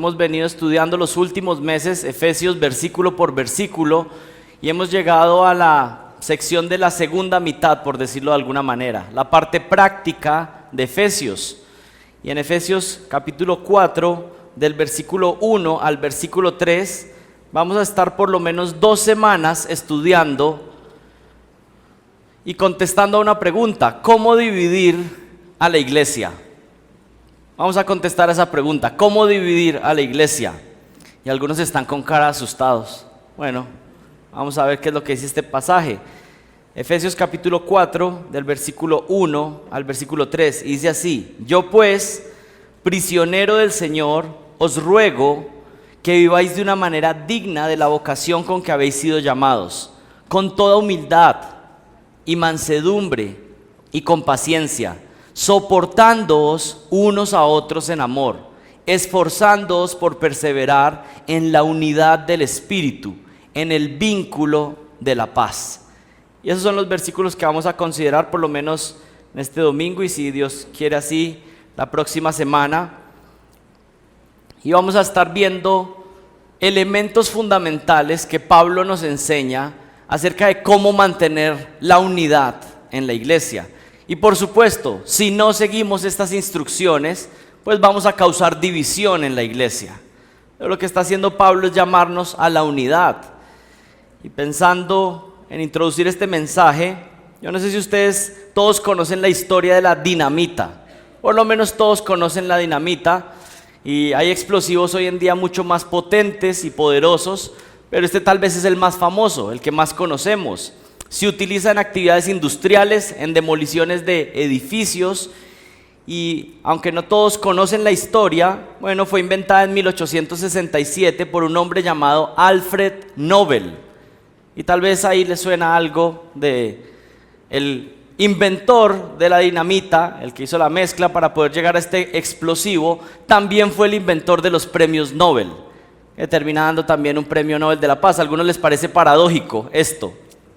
Hemos venido estudiando los últimos meses Efesios versículo por versículo y hemos llegado a la sección de la segunda mitad, por decirlo de alguna manera, la parte práctica de Efesios. Y en Efesios capítulo 4, del versículo 1 al versículo 3, vamos a estar por lo menos 2 semanas estudiando y contestando a una pregunta: ¿cómo dividir a la iglesia? Vamos a contestar a esa pregunta: ¿cómo dividir a la iglesia? Y algunos están con cara asustados. Bueno, vamos a ver qué es lo que dice este pasaje. Efesios capítulo 4, del versículo 1 al versículo 3, y dice así: yo pues, prisionero del Señor, os ruego que viváis de una manera digna de la vocación con que habéis sido llamados, con toda humildad y mansedumbre y con paciencia, soportándoos unos a otros en amor, esforzándoos por perseverar en la unidad del Espíritu, en el vínculo de la paz. Y esos son los versículos que vamos a considerar por lo menos en este domingo, y si Dios quiere así, la próxima semana. Y vamos a estar viendo elementos fundamentales que Pablo nos enseña acerca de cómo mantener la unidad en la iglesia. Y por supuesto, si no seguimos estas instrucciones, pues vamos a causar división en la iglesia. Pero lo que está haciendo Pablo es llamarnos a la unidad. Y pensando en introducir este mensaje, yo no sé si ustedes todos conocen la historia de la dinamita. Por lo menos todos conocen la dinamita. Y hay explosivos hoy en día mucho más potentes y poderosos, pero este tal vez es el más famoso, el que más conocemos. Se utiliza en actividades industriales, en demoliciones de edificios, y aunque no todos conocen la historia, bueno, fue inventada en 1867 por un hombre llamado Alfred Nobel. Y tal vez ahí les suena algo de el inventor de la dinamita, el que hizo la mezcla para poder llegar a este explosivo. También fue el inventor de los premios Nobel, que termina dando también un premio Nobel de la Paz. A algunos les parece paradójico esto,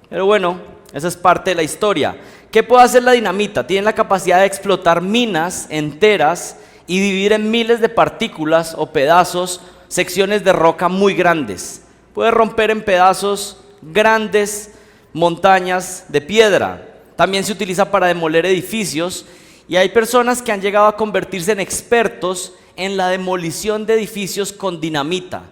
pero bueno, esa es parte de la historia. ¿Qué puede hacer la dinamita? Tiene la capacidad de explotar minas enteras y dividir en miles de partículas o pedazos secciones de roca muy grandes. Puede romper en pedazos grandes montañas de piedra. También se utiliza para demoler edificios, y hay personas que han llegado a convertirse en expertos en la demolición de edificios con dinamita.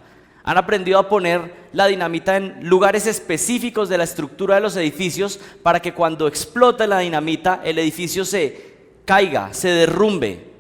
Han aprendido a poner la dinamita en lugares específicos de la estructura de los edificios para que cuando explota la dinamita el edificio se caiga, se derrumbe.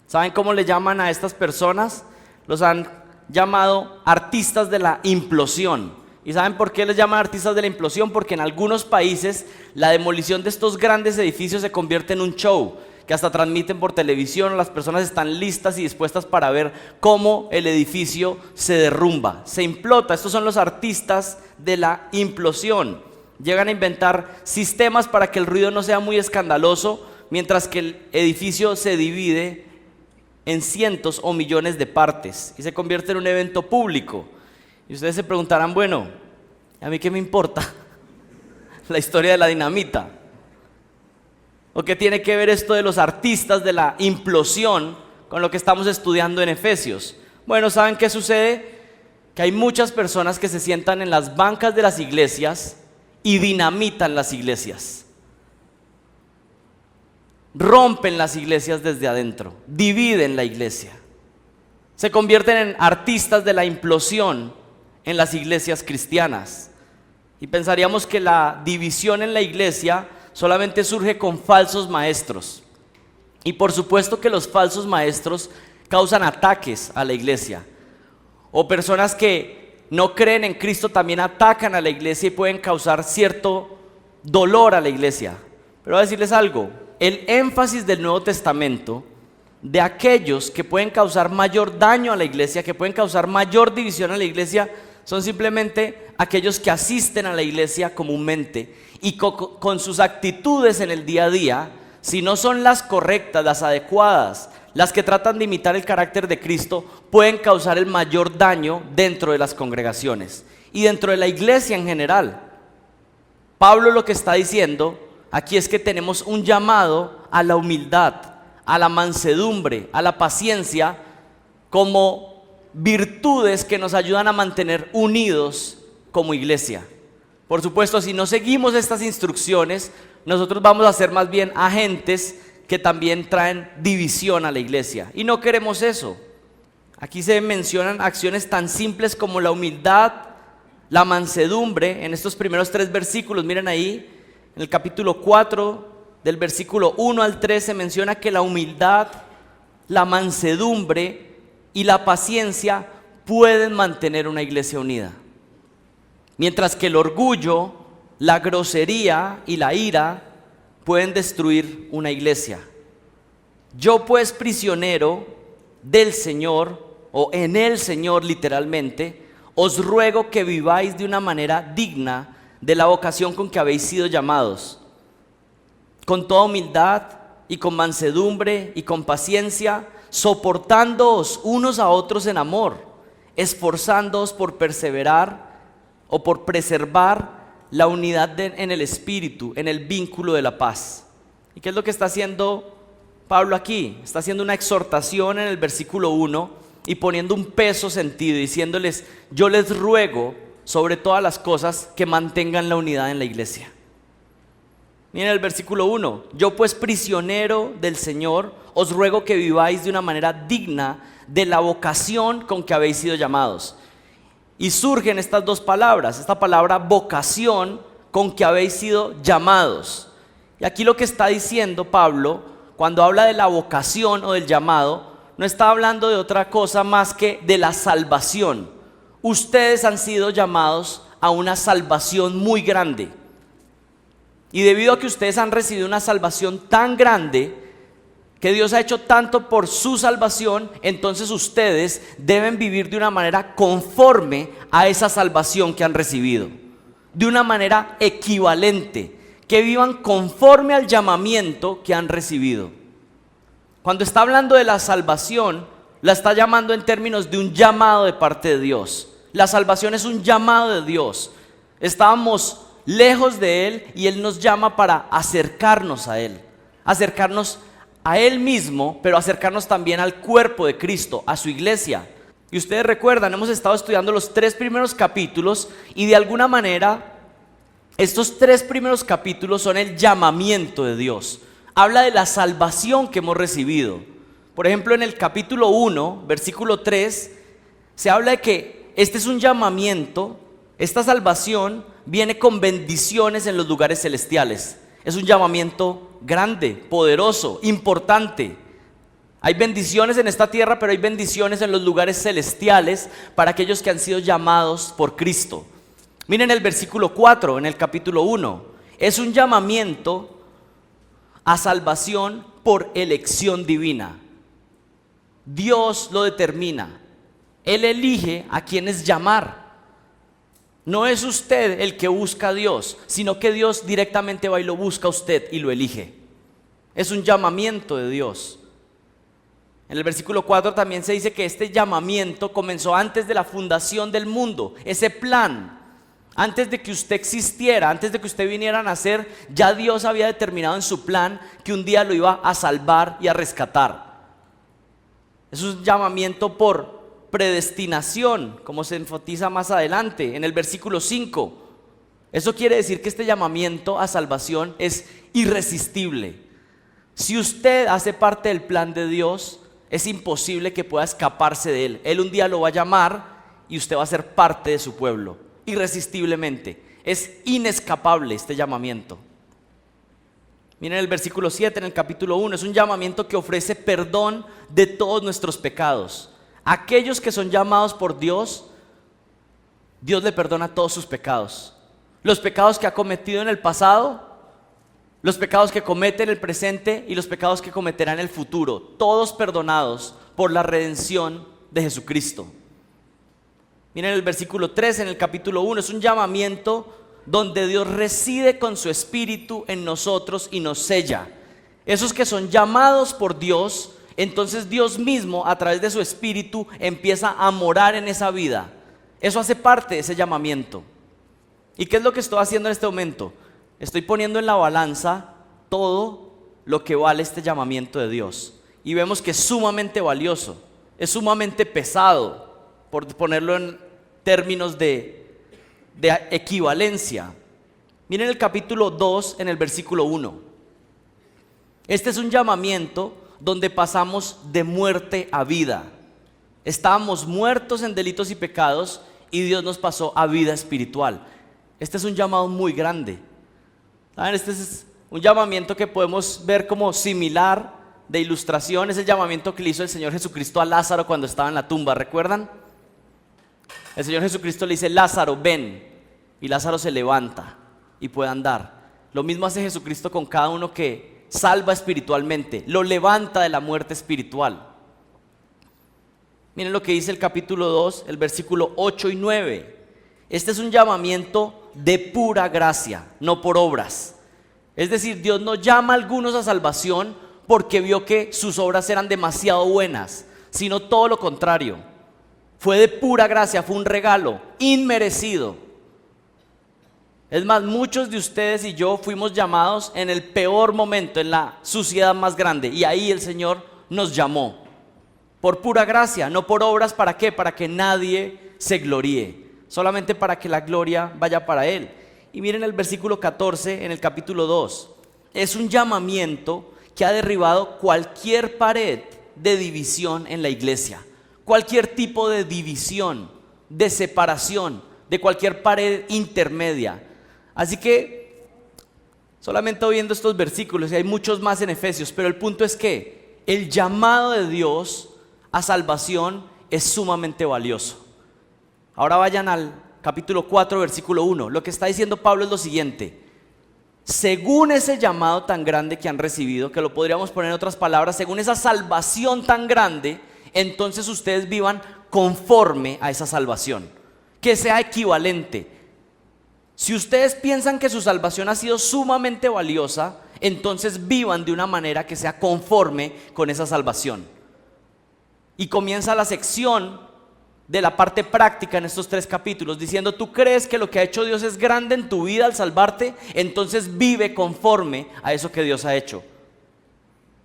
¿Saben cómo le llaman a estas personas? Los han llamado artistas de la implosión. ¿Y saben por qué les llaman artistas de la implosión? Porque en algunos países la demolición de estos grandes edificios se convierte en un show, que hasta transmiten por televisión. Las personas están listas y dispuestas para ver cómo el edificio se derrumba, se implota. Estos son los artistas de la implosión. Llegan a inventar sistemas para que el ruido no sea muy escandaloso, mientras que el edificio se divide en cientos o millones de partes y se convierte en un evento público. Y ustedes se preguntarán: bueno, ¿a mí qué me importa la historia de la dinamita? ¿O qué tiene que ver esto de los artistas de la implosión con lo que estamos estudiando en Efesios? Bueno, ¿saben qué sucede? Que hay muchas personas que se sientan en las bancas de las iglesias y dinamitan las iglesias. Rompen las iglesias desde adentro, dividen la iglesia. Se convierten en artistas de la implosión en las iglesias cristianas. Y pensaríamos que la división en la iglesia solamente surge con falsos maestros. Y por supuesto que los falsos maestros causan ataques a la iglesia. O personas que no creen en Cristo también atacan a la iglesia y pueden causar cierto dolor a la iglesia. Pero voy a decirles algo: el énfasis del Nuevo Testamento de aquellos que pueden causar mayor daño a la iglesia, que pueden causar mayor división a la iglesia, son simplemente aquellos que asisten a la iglesia comúnmente y con sus actitudes en el día a día, si no son las correctas, las adecuadas, las que tratan de imitar el carácter de Cristo, pueden causar el mayor daño dentro de las congregaciones y dentro de la iglesia en general. Pablo lo que está diciendo aquí es que tenemos un llamado a la humildad, a la mansedumbre, a la paciencia, como virtudes que nos ayudan a mantener unidos como iglesia. Por supuesto, si no seguimos estas instrucciones, nosotros vamos a ser más bien agentes que también traen división a la iglesia. Y no queremos eso. Aquí se mencionan acciones tan simples como la humildad, la mansedumbre, en estos primeros 3 versículos. Miren ahí, en el capítulo 4, del versículo 1 al 3, se menciona que la humildad, la mansedumbre y la paciencia pueden mantener una iglesia unida. Mientras que el orgullo, la grosería y la ira pueden destruir una iglesia. Yo pues, prisionero del Señor, o en el Señor literalmente, os ruego que viváis de una manera digna de la vocación con que habéis sido llamados, con toda humildad y con mansedumbre y con paciencia, soportándoos unos a otros en amor, esforzándoos por perseverar o por preservar la unidad en el espíritu, en el vínculo de la paz. ¿Y qué es lo que está haciendo Pablo aquí? Está haciendo una exhortación en el versículo 1 y poniendo un peso sentido, diciéndoles: yo les ruego sobre todas las cosas que mantengan la unidad en la iglesia. Miren el versículo 1: yo pues, prisionero del Señor, os ruego que viváis de una manera digna de la vocación con que habéis sido llamados. Y surgen estas dos palabras, esta palabra vocación, con que habéis sido llamados. Y aquí lo que está diciendo Pablo, cuando habla de la vocación o del llamado, no está hablando de otra cosa más que de la salvación. Ustedes han sido llamados a una salvación muy grande. Y debido a que ustedes han recibido una salvación tan grande, que Dios ha hecho tanto por su salvación, entonces ustedes deben vivir de una manera conforme a esa salvación que han recibido, de una manera equivalente, que vivan conforme al llamamiento que han recibido. Cuando está hablando de la salvación, la está llamando en términos de un llamado de parte de Dios. La salvación es un llamado de Dios. Estábamos lejos de Él y Él nos llama para acercarnos a Él, acercarnos a Él mismo, pero acercarnos también al cuerpo de Cristo, a su iglesia. Y ustedes recuerdan, hemos estado estudiando los 3 primeros capítulos y de alguna manera estos 3 primeros capítulos son el llamamiento de Dios. Habla de la salvación que hemos recibido. Por ejemplo, en el capítulo 1, versículo 3, se habla de que este es un llamamiento, esta salvación viene con bendiciones en los lugares celestiales. Es un llamamiento grande, poderoso, importante. Hay bendiciones en esta tierra, pero hay bendiciones en los lugares celestiales para aquellos que han sido llamados por Cristo. Miren el versículo 4 en el capítulo 1. Es un llamamiento a salvación por elección divina. Dios lo determina. Él elige a quienes llamar. No es usted el que busca a Dios, sino que Dios directamente va y lo busca a usted y lo elige. Es un llamamiento de Dios. En el versículo 4 también se dice que este llamamiento comenzó antes de la fundación del mundo. Ese plan, antes de que usted existiera, antes de que usted viniera a nacer, ya Dios había determinado en su plan que un día lo iba a salvar y a rescatar. Es un llamamiento por predestinación, como se enfatiza más adelante en el versículo 5. Eso quiere decir que este llamamiento a salvación es irresistible. Si usted hace parte del plan de Dios, es imposible que pueda escaparse de Él. Él un día lo va a llamar y usted va a ser parte de su pueblo, irresistiblemente. Es inescapable este llamamiento. Miren el versículo 7 en el capítulo 1, es un llamamiento que ofrece perdón de todos nuestros pecados. Aquellos que son llamados por Dios, Dios le perdona todos sus pecados. Los pecados que ha cometido en el pasado, los pecados que comete en el presente y los pecados que cometerá en el futuro. Todos perdonados por la redención de Jesucristo. Miren el versículo 3 en el capítulo 1, es un llamamiento donde Dios reside con su espíritu en nosotros y nos sella. Esos que son llamados por Dios, entonces Dios mismo a través de su espíritu empieza a morar en esa vida. Eso hace parte de ese llamamiento. ¿Y qué es lo que estoy haciendo en este momento? Estoy poniendo en la balanza todo lo que vale este llamamiento de Dios. Y vemos que es sumamente valioso. es sumamente pesado, por ponerlo en términos de equivalencia. Miren el capítulo 2 en el versículo 1. Este es un llamamiento donde pasamos de muerte a vida. Estábamos muertos en delitos y pecados y Dios nos pasó a vida espiritual. Este es un llamado muy grande. ¿Saben? Este es un llamamiento que podemos ver como similar de ilustración. Es el llamamiento que le hizo el Señor Jesucristo a Lázaro cuando estaba en la tumba, ¿recuerdan? El Señor Jesucristo le dice: Lázaro, ven. Y Lázaro se levanta y puede andar. Lo mismo hace Jesucristo con cada uno que salva espiritualmente, lo levanta de la muerte espiritual. Miren lo que dice el capítulo 2, el versículo 8 y 9. Este es un llamamiento de pura gracia, no por obras. Es decir, Dios no llama a algunos a salvación porque vio que sus obras eran demasiado buenas, sino todo lo contrario. Fue de pura gracia, fue un regalo inmerecido. Es más, muchos de ustedes y yo fuimos llamados en el peor momento, en la suciedad más grande, y ahí el Señor nos llamó. Por pura gracia, no por obras. ¿Para qué? Para que nadie se gloríe, solamente para que la gloria vaya para Él. Y miren el versículo 14 en el capítulo 2. Es un llamamiento que ha derribado cualquier pared de división en la iglesia, cualquier tipo de división, de separación, de cualquier pared intermedia. Así que solamente viendo estos versículos, y hay muchos más en Efesios, pero el punto es que el llamado de Dios a salvación es sumamente valioso. Ahora vayan al capítulo 4, versículo 1. Lo que está diciendo Pablo es lo siguiente: según ese llamado tan grande que han recibido, que lo podríamos poner en otras palabras, según esa salvación tan grande, entonces ustedes vivan conforme a esa salvación, que sea equivalente. Si ustedes piensan que su salvación ha sido sumamente valiosa, entonces vivan de una manera que sea conforme con esa salvación. Y comienza la sección de la parte práctica en estos 3 capítulos diciendo: tú crees que lo que ha hecho Dios es grande en tu vida al salvarte, entonces vive conforme a eso que Dios ha hecho.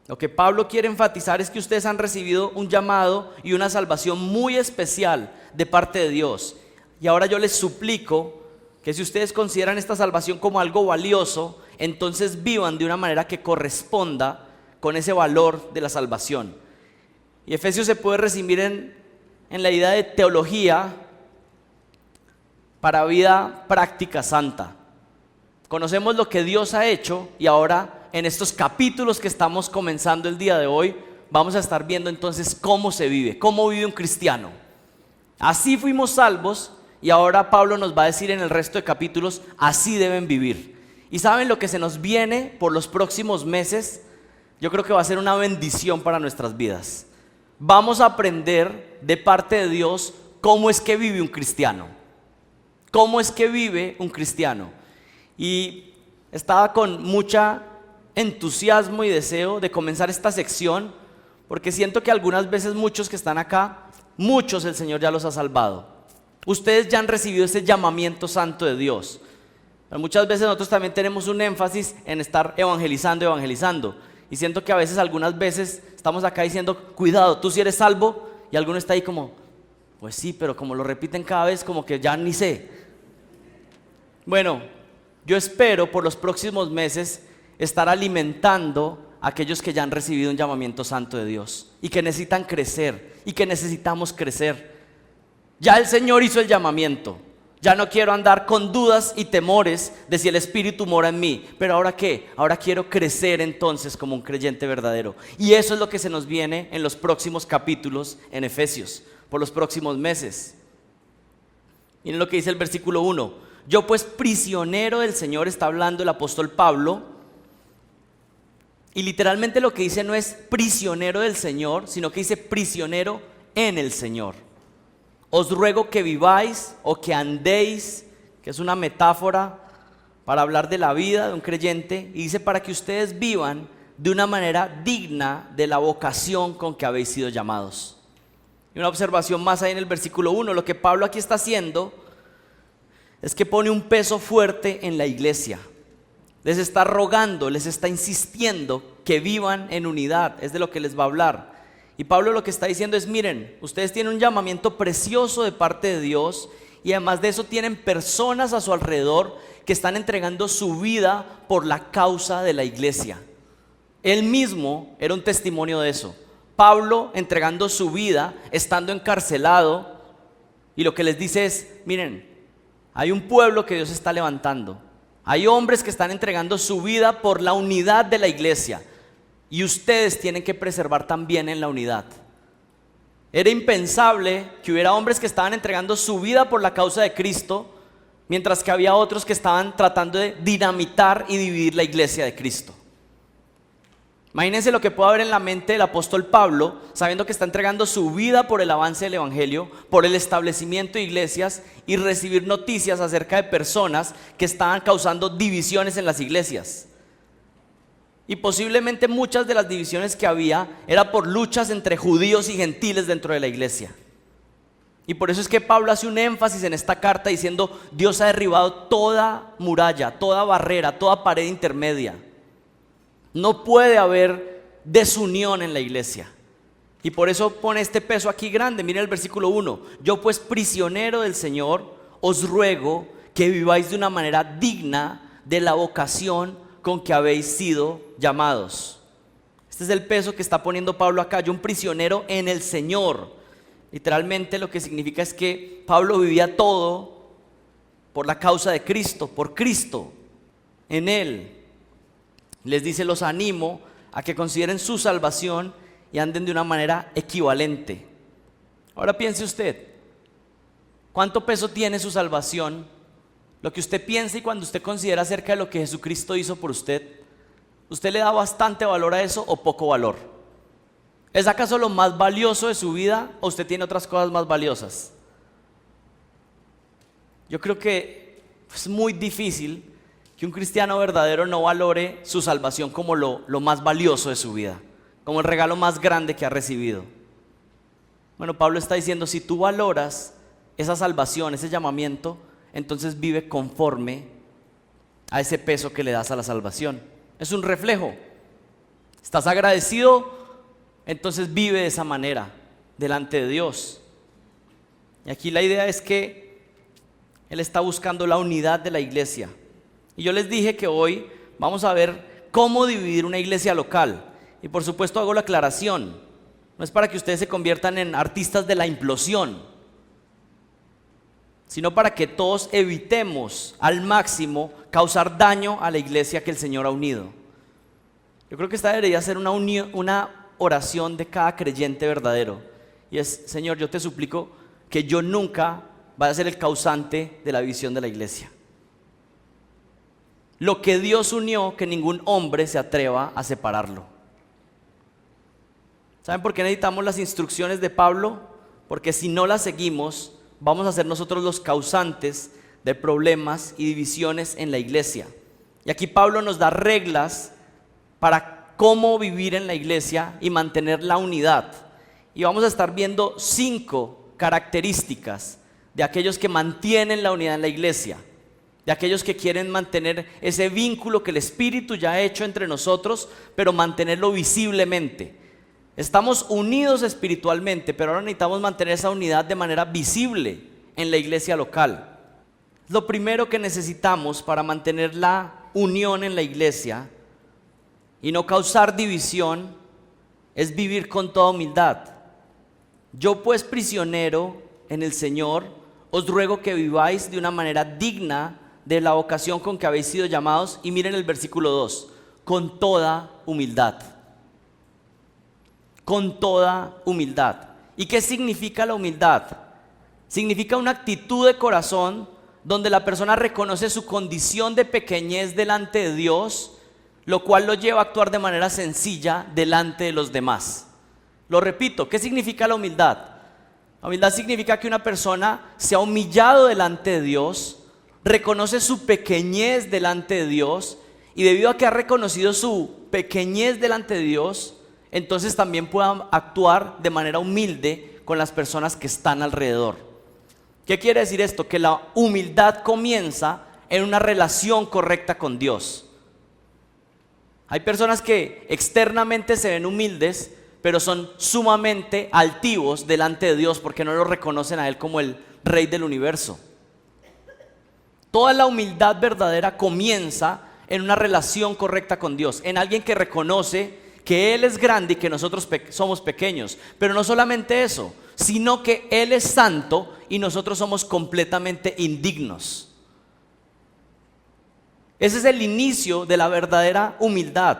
Lo que Pablo quiere enfatizar es que ustedes han recibido un llamado y una salvación muy especial de parte de Dios. Y ahora yo les suplico que si ustedes consideran esta salvación como algo valioso, entonces vivan de una manera que corresponda con ese valor de la salvación. Y Efesios se puede resumir en la idea de teología para vida práctica santa. Conocemos lo que Dios ha hecho y ahora en estos capítulos que estamos comenzando el día de hoy vamos a estar viendo entonces cómo se vive, cómo vive un cristiano. Así fuimos salvos y ahora Pablo nos va a decir en el resto de capítulos: así deben vivir. Y ¿saben lo que se nos viene por los próximos meses? Yo creo que va a ser una bendición para nuestras vidas. Vamos a aprender de parte de Dios cómo es que vive un cristiano. ¿Cómo es que vive un cristiano? Y estaba con mucha entusiasmo y deseo de comenzar esta sección, porque siento que algunas veces muchos que están acá, muchos el Señor ya los ha salvado. Ustedes ya han recibido ese llamamiento santo de Dios. Pero muchas veces nosotros también tenemos un énfasis en estar evangelizando. Y siento que a veces, algunas veces, estamos acá diciendo: cuidado, tú sí eres salvo. Y alguno está ahí como: pues sí, pero como lo repiten cada vez, como que ya ni sé. Bueno, yo espero por los próximos meses estar alimentando a aquellos que ya han recibido un llamamiento santo de Dios y que necesitan crecer y que necesitamos crecer. Ya el Señor hizo el llamamiento. Ya no quiero andar con dudas y temores de si el Espíritu mora en mí. Pero ¿ahora qué? Ahora quiero crecer entonces como un creyente verdadero. Y eso es lo que se nos viene en los próximos capítulos en Efesios, por los próximos meses. Miren lo que dice el versículo 1. Yo pues prisionero del Señor, está hablando el apóstol Pablo. Y literalmente lo que dice no es prisionero del Señor, sino que dice prisionero en el Señor. Os ruego que viváis o que andéis, que es una metáfora para hablar de la vida de un creyente, y dice: para que ustedes vivan de una manera digna de la vocación con que habéis sido llamados. Y una observación más ahí en el versículo 1, lo que Pablo aquí está haciendo es que pone un peso fuerte en la iglesia. Les está rogando, les está insistiendo que vivan en unidad, es de lo que les va a hablar. Y Pablo lo que está diciendo es, miren, ustedes tienen un llamamiento precioso de parte de Dios y además de eso tienen personas a su alrededor que están entregando su vida por la causa de la iglesia. Él mismo era un testimonio de eso. Pablo entregando su vida, estando encarcelado, y lo que les dice es, miren, hay un pueblo que Dios está levantando. Hay hombres que están entregando su vida por la unidad de la iglesia. Y ustedes tienen que preservar también en la unidad. Era impensable que hubiera hombres que estaban entregando su vida por la causa de Cristo, mientras que había otros que estaban tratando de dinamitar y dividir la iglesia de Cristo. Imagínense lo que puede haber en la mente del apóstol Pablo, sabiendo que está entregando su vida por el avance del evangelio, por el establecimiento de iglesias y recibir noticias acerca de personas que estaban causando divisiones en las iglesias. Y posiblemente muchas de las divisiones que había era por luchas entre judíos y gentiles dentro de la iglesia. Y por eso es que Pablo hace un énfasis en esta carta diciendo: Dios ha derribado toda muralla, toda barrera, toda pared intermedia. No puede haber desunión en la iglesia. Y por eso pone este peso aquí grande. Miren el versículo 1. Yo pues, prisionero del Señor, os ruego que viváis de una manera digna de la vocación con que habéis sido llamados. Este es el peso que está poniendo Pablo acá. Yo, un prisionero en el Señor. Literalmente lo que significa es que Pablo vivía todo por la causa de Cristo, por Cristo, en Él. Les dice: los animo a que consideren su salvación y anden de una manera equivalente. Ahora piense usted, ¿cuánto peso tiene su salvación? Lo que usted piensa y cuando usted considera acerca de lo que Jesucristo hizo por usted, ¿usted le da bastante valor a eso o poco valor? ¿Es acaso lo más valioso de su vida o usted tiene otras cosas más valiosas? Yo creo que es muy difícil que un cristiano verdadero no valore su salvación como lo más valioso de su vida, como el regalo más grande que ha recibido. Bueno, Pablo está diciendo: si tú valoras esa salvación, ese llamamiento, entonces vive conforme a ese peso que le das a la salvación. Es un reflejo. ¿Estás agradecido? Entonces vive de esa manera delante de Dios. Y aquí la idea es que Él está buscando la unidad de la iglesia. Y yo les dije que hoy vamos a ver cómo dividir una iglesia local. Y por supuesto hago la aclaración, no es para que ustedes se conviertan en artistas de la implosión, sino para que todos evitemos al máximo causar daño a la iglesia que el Señor ha unido. Yo creo que esta debería ser una oración de cada creyente verdadero. Y es: Señor, yo te suplico que yo nunca vaya a ser el causante de la división de la iglesia. Lo que Dios unió, que ningún hombre se atreva a separarlo. ¿Saben por qué necesitamos las instrucciones de Pablo? Porque si no las seguimos, vamos a ser nosotros los causantes de problemas y divisiones en la iglesia. Y aquí Pablo nos da reglas para cómo vivir en la iglesia y mantener la unidad. Y vamos a estar viendo 5 características de aquellos que mantienen la unidad en la iglesia, de aquellos que quieren mantener ese vínculo que el Espíritu ya ha hecho entre nosotros, pero mantenerlo visiblemente. Estamos unidos espiritualmente, pero ahora necesitamos mantener esa unidad de manera visible en la iglesia local. Lo primero que necesitamos para mantener la unión en la iglesia y no causar división es vivir con toda humildad. Yo pues, prisionero en el Señor, os ruego que viváis de una manera digna de la vocación con que habéis sido llamados. Y miren el versículo 2, con toda humildad. Con toda humildad. ¿Y qué significa la humildad? Significa una actitud de corazón donde la persona reconoce su condición de pequeñez delante de Dios, lo cual lo lleva a actuar de manera sencilla delante de los demás. Lo repito, ¿qué significa la humildad? La humildad significa que una persona se ha humillado delante de Dios, reconoce su pequeñez delante de Dios, y debido a que ha reconocido su pequeñez delante de Dios, entonces también pueda actuar de manera humilde con las personas que están alrededor. ¿Qué quiere decir esto? Que la humildad comienza en una relación correcta con Dios. Hay personas que externamente se ven humildes, pero son sumamente altivos delante de Dios porque no lo reconocen a Él como el Rey del universo. Toda la humildad verdadera comienza en una relación correcta con Dios, en alguien que reconoce que Él es grande y que nosotros somos pequeños. Pero no solamente eso, sino que Él es santo y nosotros somos completamente indignos. Ese es el inicio de la verdadera humildad.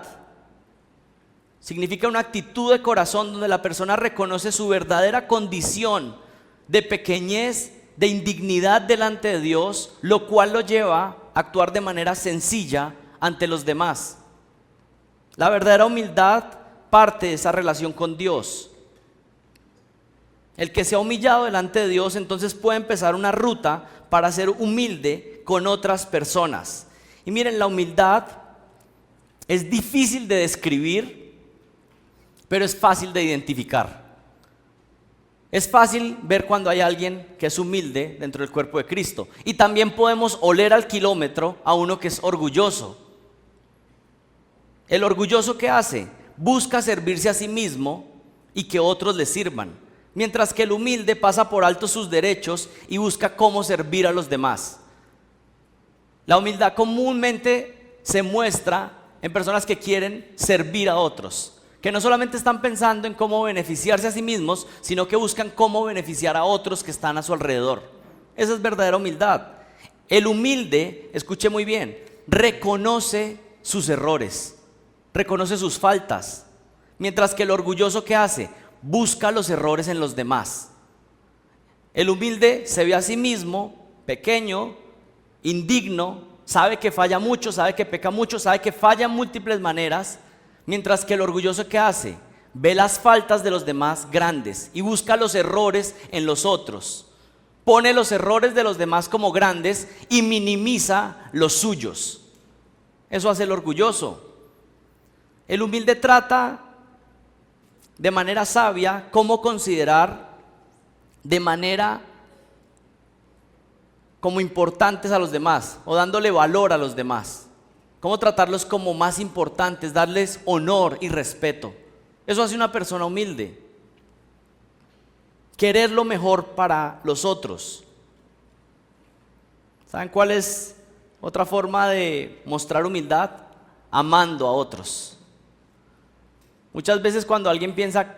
Significa una actitud de corazón donde la persona reconoce su verdadera condición de pequeñez, de indignidad delante de Dios, lo cual lo lleva a actuar de manera sencilla ante los demás. La verdadera humildad parte de esa relación con Dios. El que se ha humillado delante de Dios entonces puede empezar una ruta para ser humilde con otras personas. Y miren, la humildad es difícil de describir, pero es fácil de identificar. Es fácil ver cuando hay alguien que es humilde dentro del cuerpo de Cristo. Y también podemos oler al kilómetro a uno que es orgulloso. El orgulloso, ¿qué hace? Busca servirse a sí mismo y que otros le sirvan. Mientras que el humilde pasa por alto sus derechos y busca cómo servir a los demás. La humildad comúnmente se muestra en personas que quieren servir a otros, que no solamente están pensando en cómo beneficiarse a sí mismos, sino que buscan cómo beneficiar a otros que están a su alrededor. Esa es verdadera humildad. El humilde, escuche muy bien, reconoce sus errores, reconoce sus faltas, mientras que el orgulloso, ¿qué hace? Busca los errores en los demás. El humilde se ve a sí mismo pequeño, indigno, sabe que falla mucho, sabe que peca mucho, sabe que falla en múltiples maneras, mientras que el orgulloso, ¿qué hace? Ve las faltas de los demás grandes y busca los errores en los otros. Pone los errores de los demás como grandes y minimiza los suyos. Eso hace el orgulloso. El humilde trata de manera sabia cómo considerar de manera como importantes a los demás o dándole valor a los demás. Cómo tratarlos como más importantes, darles honor y respeto. Eso hace una persona humilde. Querer lo mejor para los otros. ¿Saben cuál es otra forma de mostrar humildad? Amando a otros. Muchas veces cuando alguien piensa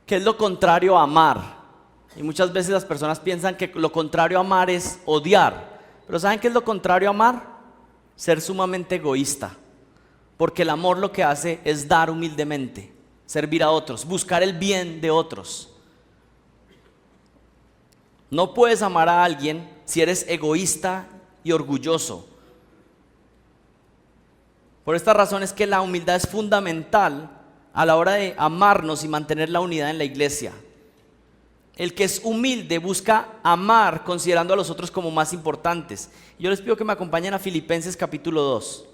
que es lo contrario a amar, y muchas veces las personas piensan que lo contrario a amar es odiar. Pero ¿saben qué es lo contrario a amar? Ser sumamente egoísta. Porque el amor lo que hace es dar humildemente, servir a otros, buscar el bien de otros. No puedes amar a alguien si eres egoísta y orgulloso. Por esta razón es que la humildad es fundamental a la hora de amarnos y mantener la unidad en la iglesia. El que es humilde busca amar considerando a los otros como más importantes. Yo les pido que me acompañen a Filipenses capítulo 2.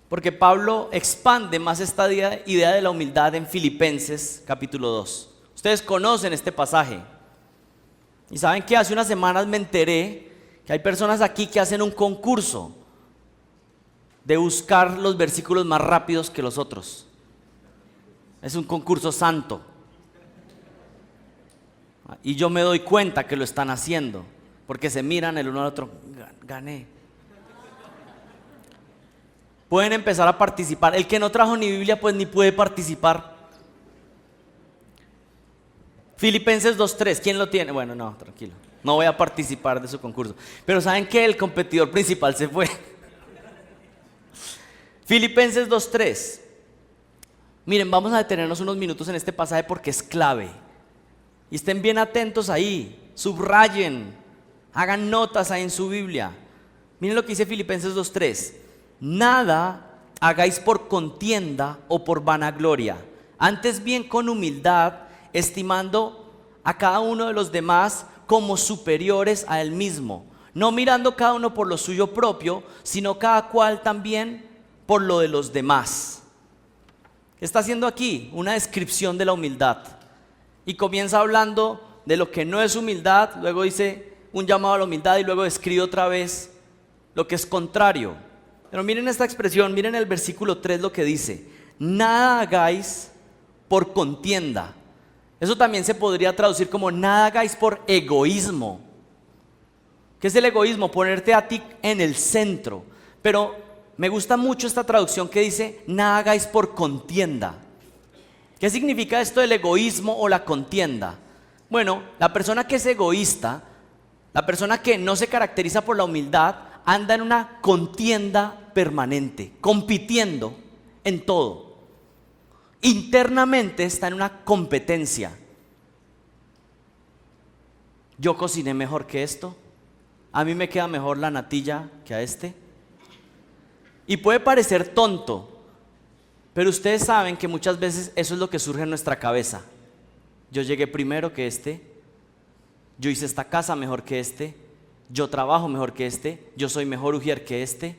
Porque Pablo expande más esta idea de la humildad en Filipenses capítulo 2. Ustedes conocen este pasaje. Y saben que hace unas semanas me enteré que hay personas aquí que hacen un concurso de buscar los versículos más rápidos que los otros. Es un concurso santo. Y yo me doy cuenta que lo están haciendo, porque se miran el uno al otro. Gané. Pueden empezar a participar. El que no trajo ni Biblia, pues ni puede participar. Filipenses 2:3, ¿quién lo tiene? Bueno, no, tranquilo. No voy a participar de su concurso. Pero ¿saben qué? El competidor principal se fue. Filipenses 2:3. Miren, vamos a detenernos unos minutos en este pasaje porque es clave. Y estén bien atentos ahí, subrayen, hagan notas ahí en su Biblia. Miren lo que dice Filipenses 2:3. Nada hagáis por contienda o por vanagloria, antes bien con humildad, estimando a cada uno de los demás como superiores a él mismo, no mirando cada uno por lo suyo propio, sino cada cual también por lo de los demás. ¿Qué está haciendo aquí? Una descripción de la humildad. Y comienza hablando de lo que no es humildad, luego dice un llamado a la humildad y luego describe otra vez lo que es contrario. Pero miren esta expresión, miren el versículo 3 lo que dice: nada hagáis por contienda. Eso también se podría traducir como nada hagáis por egoísmo. ¿Qué es el egoísmo? Ponerte a ti en el centro. Pero me gusta mucho esta traducción que dice nada hagáis por contienda. ¿Qué significa esto del egoísmo o la contienda? Bueno, la persona que es egoísta, la persona que no se caracteriza por la humildad, anda en una contienda permanente, compitiendo en todo. Internamente está en una competencia. Yo cociné mejor que esto, a mí me queda mejor la natilla que a este. Y puede parecer tonto, pero ustedes saben que muchas veces eso es lo que surge en nuestra cabeza. Yo llegué primero que este, yo hice esta casa mejor que este, yo trabajo mejor que este, yo soy mejor ujier que este.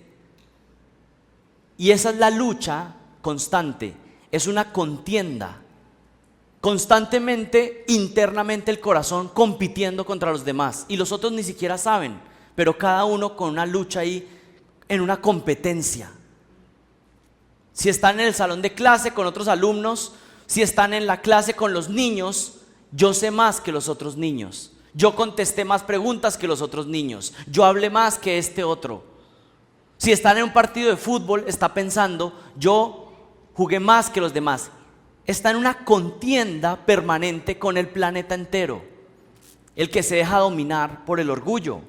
Y esa es la lucha constante, es una contienda. Constantemente, internamente el corazón compitiendo contra los demás. Y los otros ni siquiera saben, pero cada uno con una lucha ahí, en una competencia. Si están en el salón de clase con otros alumnos, si están en la clase con los niños, yo sé más que los otros niños. Yo contesté más preguntas que los otros niños. Yo hablé más que este otro. Si están en un partido de fútbol, está pensando, yo jugué más que los demás. Está en una contienda permanente con el planeta entero. El que se deja dominar por el orgullo.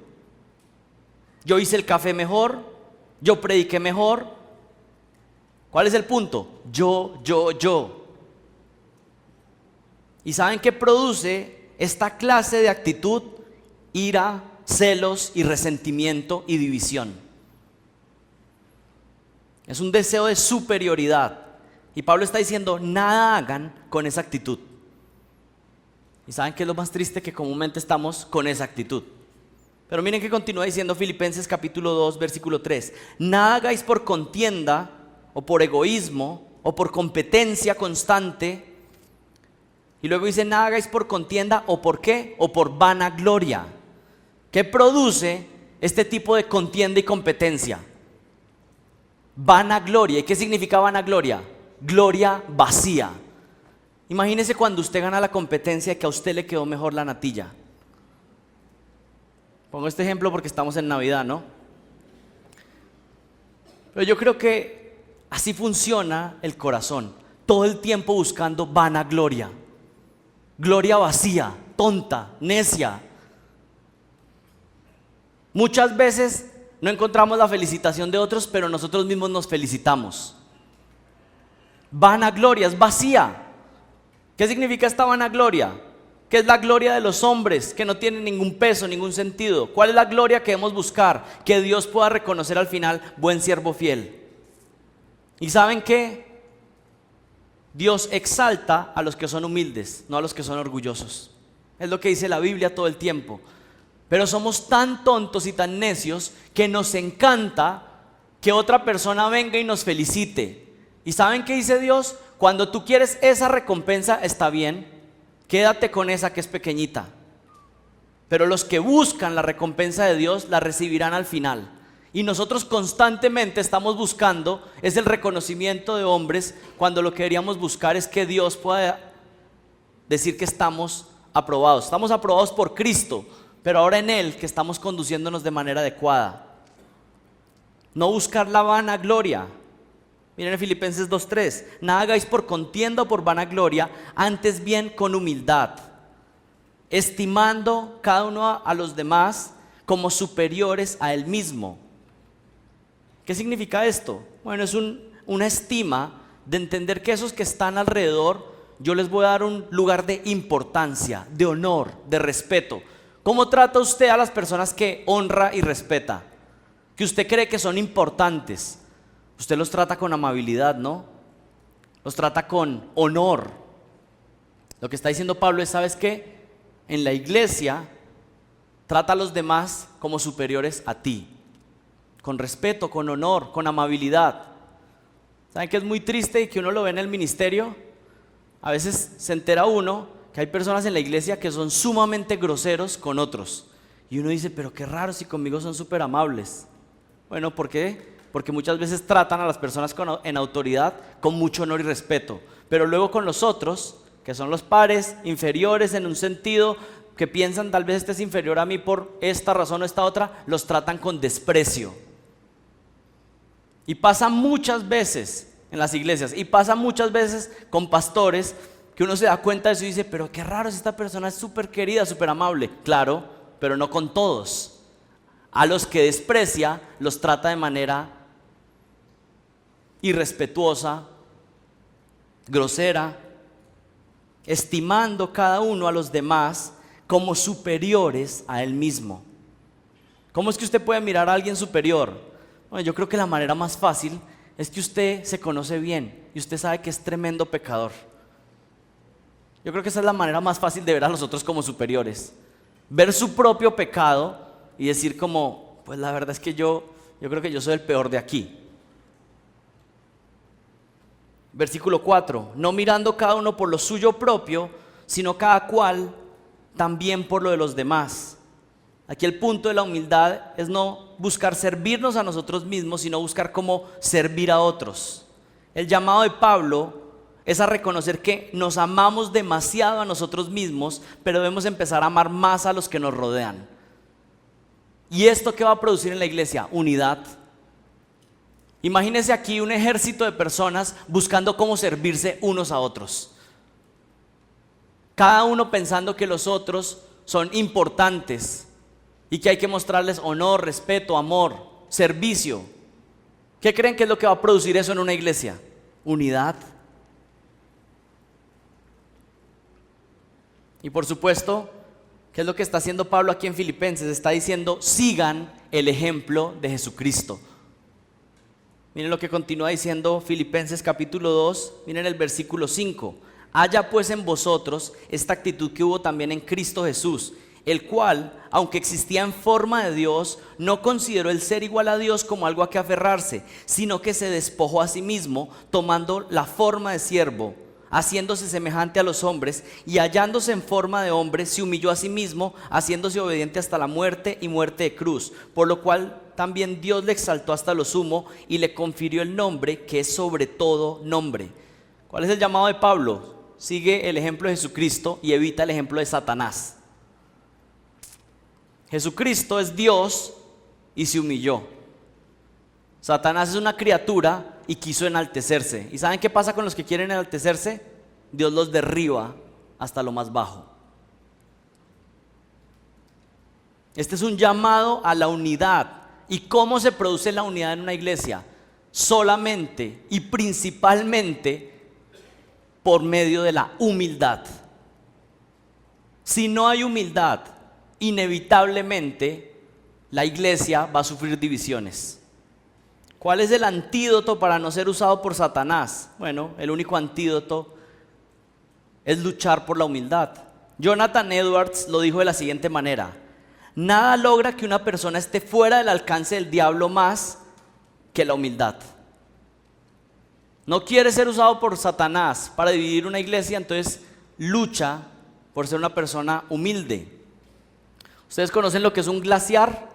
Yo hice el café mejor, yo prediqué mejor. ¿Cuál es el punto? Yo. ¿Y saben qué produce esta clase de actitud? Ira, celos y resentimiento y división. Es un deseo de superioridad. Y Pablo está diciendo, nada hagan con esa actitud. ¿Y saben qué es lo más triste? Que comúnmente estamos con esa actitud. Pero miren que continúa diciendo Filipenses capítulo 2, versículo 3. Nada hagáis por contienda, o por egoísmo, o por competencia constante. Y luego dice, nada hagáis por contienda, o por qué, o por vanagloria. ¿Qué produce este tipo de contienda y competencia? Vanagloria. ¿Y qué significa vanagloria? Gloria vacía. Imagínese cuando usted gana la competencia que a usted le quedó mejor la natilla. Pongo este ejemplo porque estamos en Navidad, ¿no? Pero yo creo que así funciona el corazón. Todo el tiempo buscando vanagloria. Gloria vacía, tonta, necia. Muchas veces no encontramos la felicitación de otros, pero nosotros mismos nos felicitamos. Vanagloria, es vacía. ¿Qué significa esta vanagloria? ¿Qué es la gloria de los hombres que no tiene ningún peso, ningún sentido? ¿Cuál es la gloria que debemos buscar? Que Dios pueda reconocer al final, buen siervo fiel. ¿Y saben qué? Dios exalta a los que son humildes, no a los que son orgullosos. Es lo que dice la Biblia todo el tiempo. Pero somos tan tontos y tan necios que nos encanta que otra persona venga y nos felicite. ¿Y saben qué dice Dios? Cuando tú quieres esa recompensa, está bien, quédate con esa que es pequeñita. Pero los que buscan la recompensa de Dios la recibirán al final. Y nosotros constantemente estamos buscando es el reconocimiento de hombres, cuando lo que deberíamos buscar es que Dios pueda decir que estamos aprobados. Estamos aprobados por Cristo, pero ahora en Él que estamos conduciéndonos de manera adecuada. No buscar la vanagloria. Miren en Filipenses 2:3, nada hagáis por contienda o por vanagloria, antes bien con humildad, estimando cada uno a los demás como superiores a él mismo. ¿Qué significa esto? Bueno, es una estima de entender que esos que están alrededor, yo les voy a dar un lugar de importancia, de honor, de respeto. ¿Cómo trata usted a las personas que honra y respeta? Que usted cree que son importantes. Usted los trata con amabilidad, ¿no? Los trata con honor. Lo que está diciendo Pablo es, ¿sabes qué? En la iglesia, trata a los demás como superiores a ti. Con respeto, con honor, con amabilidad. ¿Saben qué es muy triste y que uno lo ve en el ministerio? A veces se entera uno que hay personas en la iglesia que son sumamente groseros con otros. Y uno dice, pero qué raro si conmigo son súper amables. Bueno, ¿por qué? porque muchas veces tratan a las personas en autoridad con mucho honor y respeto, pero luego con los otros, que son los pares, inferiores en un sentido, que piensan tal vez este es inferior a mí por esta razón o esta otra, los tratan con desprecio. Y pasa muchas veces en las iglesias, y pasa muchas veces con pastores, que uno se da cuenta de eso y dice, pero qué raro, si esta persona es súper querida, súper amable. Claro, pero no con todos. A los que desprecia, los trata de manera irrespetuosa, grosera, estimando cada uno a los demás como superiores a él mismo. ¿Cómo es que usted puede mirar a alguien superior? Bueno, yo creo que la manera más fácil es que usted se conoce bien y usted sabe que es tremendo pecador. Yo creo que esa es la manera más fácil de ver a los otros como superiores. Ver su propio pecado y decir como, pues la verdad es que yo creo que yo soy el peor de aquí. Versículo 4, no mirando cada uno por lo suyo propio, sino cada cual también por lo de los demás. Aquí el punto de la humildad es no buscar servirnos a nosotros mismos, sino buscar cómo servir a otros. El llamado de Pablo es a reconocer que nos amamos demasiado a nosotros mismos, pero debemos empezar a amar más a los que nos rodean. ¿Y esto qué va a producir en la iglesia? Unidad. Imagínense aquí un ejército de personas buscando cómo servirse unos a otros. Cada uno pensando que los otros son importantes y que hay que mostrarles honor, respeto, amor, servicio. ¿Qué creen que es lo que va a producir eso en una iglesia? Unidad. Y por supuesto, ¿qué es lo que está haciendo Pablo aquí en Filipenses? Está diciendo, sigan el ejemplo de Jesucristo. Miren lo que continúa diciendo Filipenses capítulo 2, miren el versículo 5. Haya pues en vosotros esta actitud que hubo también en Cristo Jesús, el cual, aunque existía en forma de Dios, no consideró el ser igual a Dios como algo a que aferrarse, sino que se despojó a sí mismo, tomando la forma de siervo, haciéndose semejante a los hombres, y hallándose en forma de hombre, se humilló a sí mismo, haciéndose obediente hasta la muerte y muerte de cruz, por lo cual también Dios le exaltó hasta lo sumo y le confirió el nombre que es sobre todo nombre. ¿Cuál es el llamado de Pablo? Sigue el ejemplo de Jesucristo y evita el ejemplo de Satanás. Jesucristo es Dios y se humilló. Satanás es una criatura y quiso enaltecerse. ¿Y saben qué pasa con los que quieren enaltecerse? Dios los derriba hasta lo más bajo. Este es un llamado a la unidad. ¿Y cómo se produce la unidad en una iglesia? Solamente y principalmente por medio de la humildad. Si no hay humildad, inevitablemente la iglesia va a sufrir divisiones. ¿Cuál es el antídoto para no ser usado por Satanás? Bueno, el único antídoto es luchar por la humildad. Jonathan Edwards lo dijo de la siguiente manera: nada logra que una persona esté fuera del alcance del diablo más que la humildad. No quiere ser usado por Satanás para dividir una iglesia, entonces lucha por ser una persona humilde. ¿Ustedes conocen lo que es un glaciar?